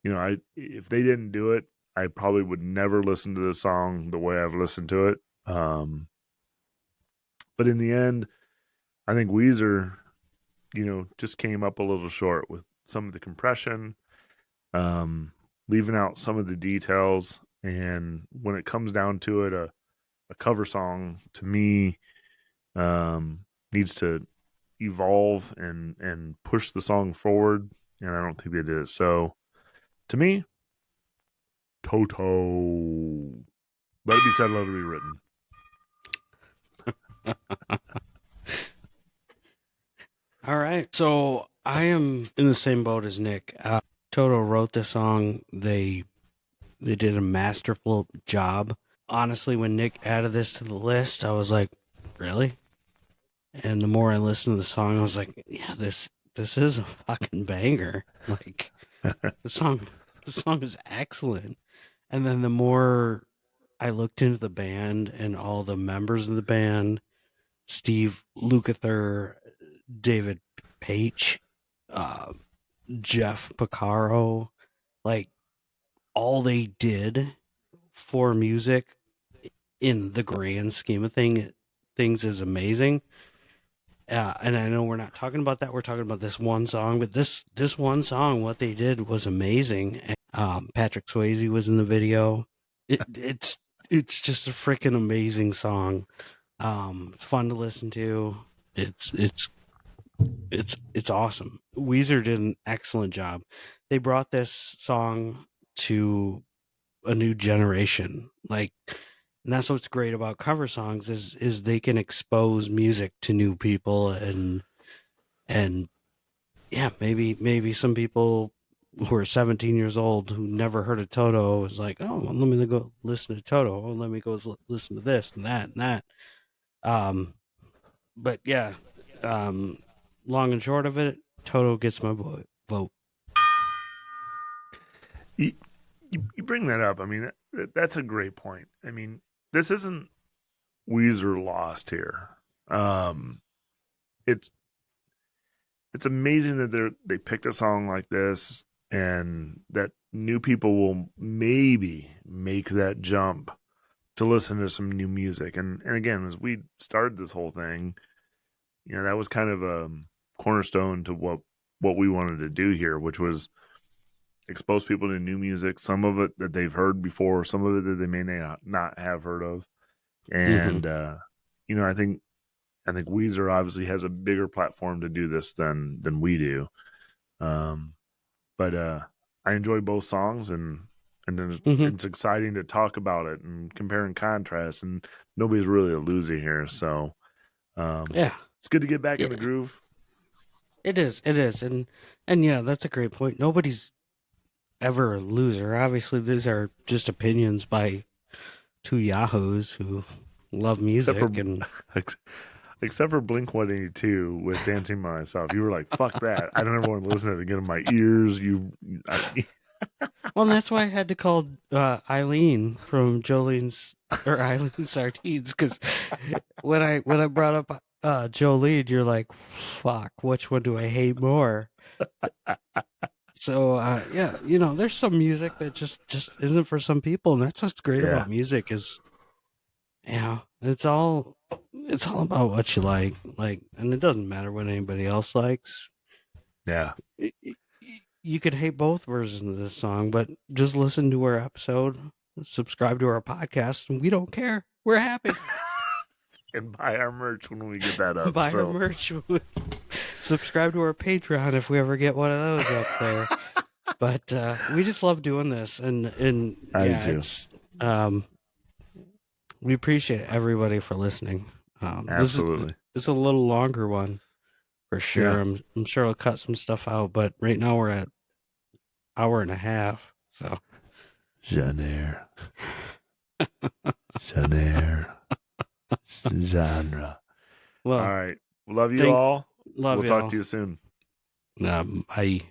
I if they didn't do it, I probably would never listen to this song the way I've listened to it. But in the end, I think Weezer, just came up a little short with some of the compression, um, leaving out some of the details. And when it comes down to it, a cover song to me needs to evolve and push the song forward. And I don't think they did it. So to me, Toto. Let it be said, let it be written. All right, so I am in the same boat as Nick. Toto wrote the song. They did a masterful job. Honestly, when Nick added this to the list, I was like, really? And the more I listened to the song, I was like, yeah, this is a fucking banger. Like the song is excellent. And then the more I looked into the band and all the members of the band, Steve Lukather, David Page, uh, Jeff Picaro, like all they did for music in the grand scheme of things is amazing. And I know we're not talking about that. We're talking about this one song, but this one song, what they did was amazing. Patrick Swayze was in the video. It's just a freaking amazing song. Fun to listen to. It's awesome. Weezer did an excellent job. They brought this song to a new generation. Like, and that's what's great about cover songs is they can expose music to new people and yeah, maybe some people who are 17 years old who never heard of Toto is like, oh, well, let me go listen to Toto. Oh, let me go listen to this and that and that. But yeah, long and short of it, Toto gets my vote. You bring that up. I mean, that's a great point. I mean, this isn't Weezer lost here. It's amazing that they picked a song like this and that new people will maybe make that jump to listen to some new music. And again, as we started this whole thing, you know, that was kind of a cornerstone to what we wanted to do here, which was expose people to new music, some of it that they've heard before, some of it that they may not have heard of. And you know, I think Weezer obviously has a bigger platform to do this than we do. But I enjoy both songs, and it's exciting to talk about it and compare and contrast, and nobody's really a loser here. So Yeah, it's good to get back in the groove. It is, and yeah, that's a great point. Nobody's ever a loser. Obviously, these are just opinions by two yahoos who love music except for Blink-182 with Dancing by Myself. You were like, fuck that. I don't ever want to listen to it again in my ears. Well, and that's why I had to call Eileen from Eileen Sardines, because when I brought up Jolene, you're like, fuck, which one do I hate more? So yeah, you know, there's some music that just isn't for some people, and that's what's great about music is, you know, it's all about what you like, and it doesn't matter what anybody else likes. Yeah. You could hate both versions of this song, but just listen to our episode, subscribe to our podcast, and we don't care. We're happy. And buy our merch when we get that up. Buy our merch. Subscribe to our Patreon if we ever get one of those up there. But we just love doing this, and I yeah, do. We appreciate everybody for listening. Absolutely. This is a little longer one for sure. Yeah. I'm sure I'll cut some stuff out, but right now we're at hour and a half. So genre. Well, all right. Love you all. Love we'll y'all. talk to you soon. Bye.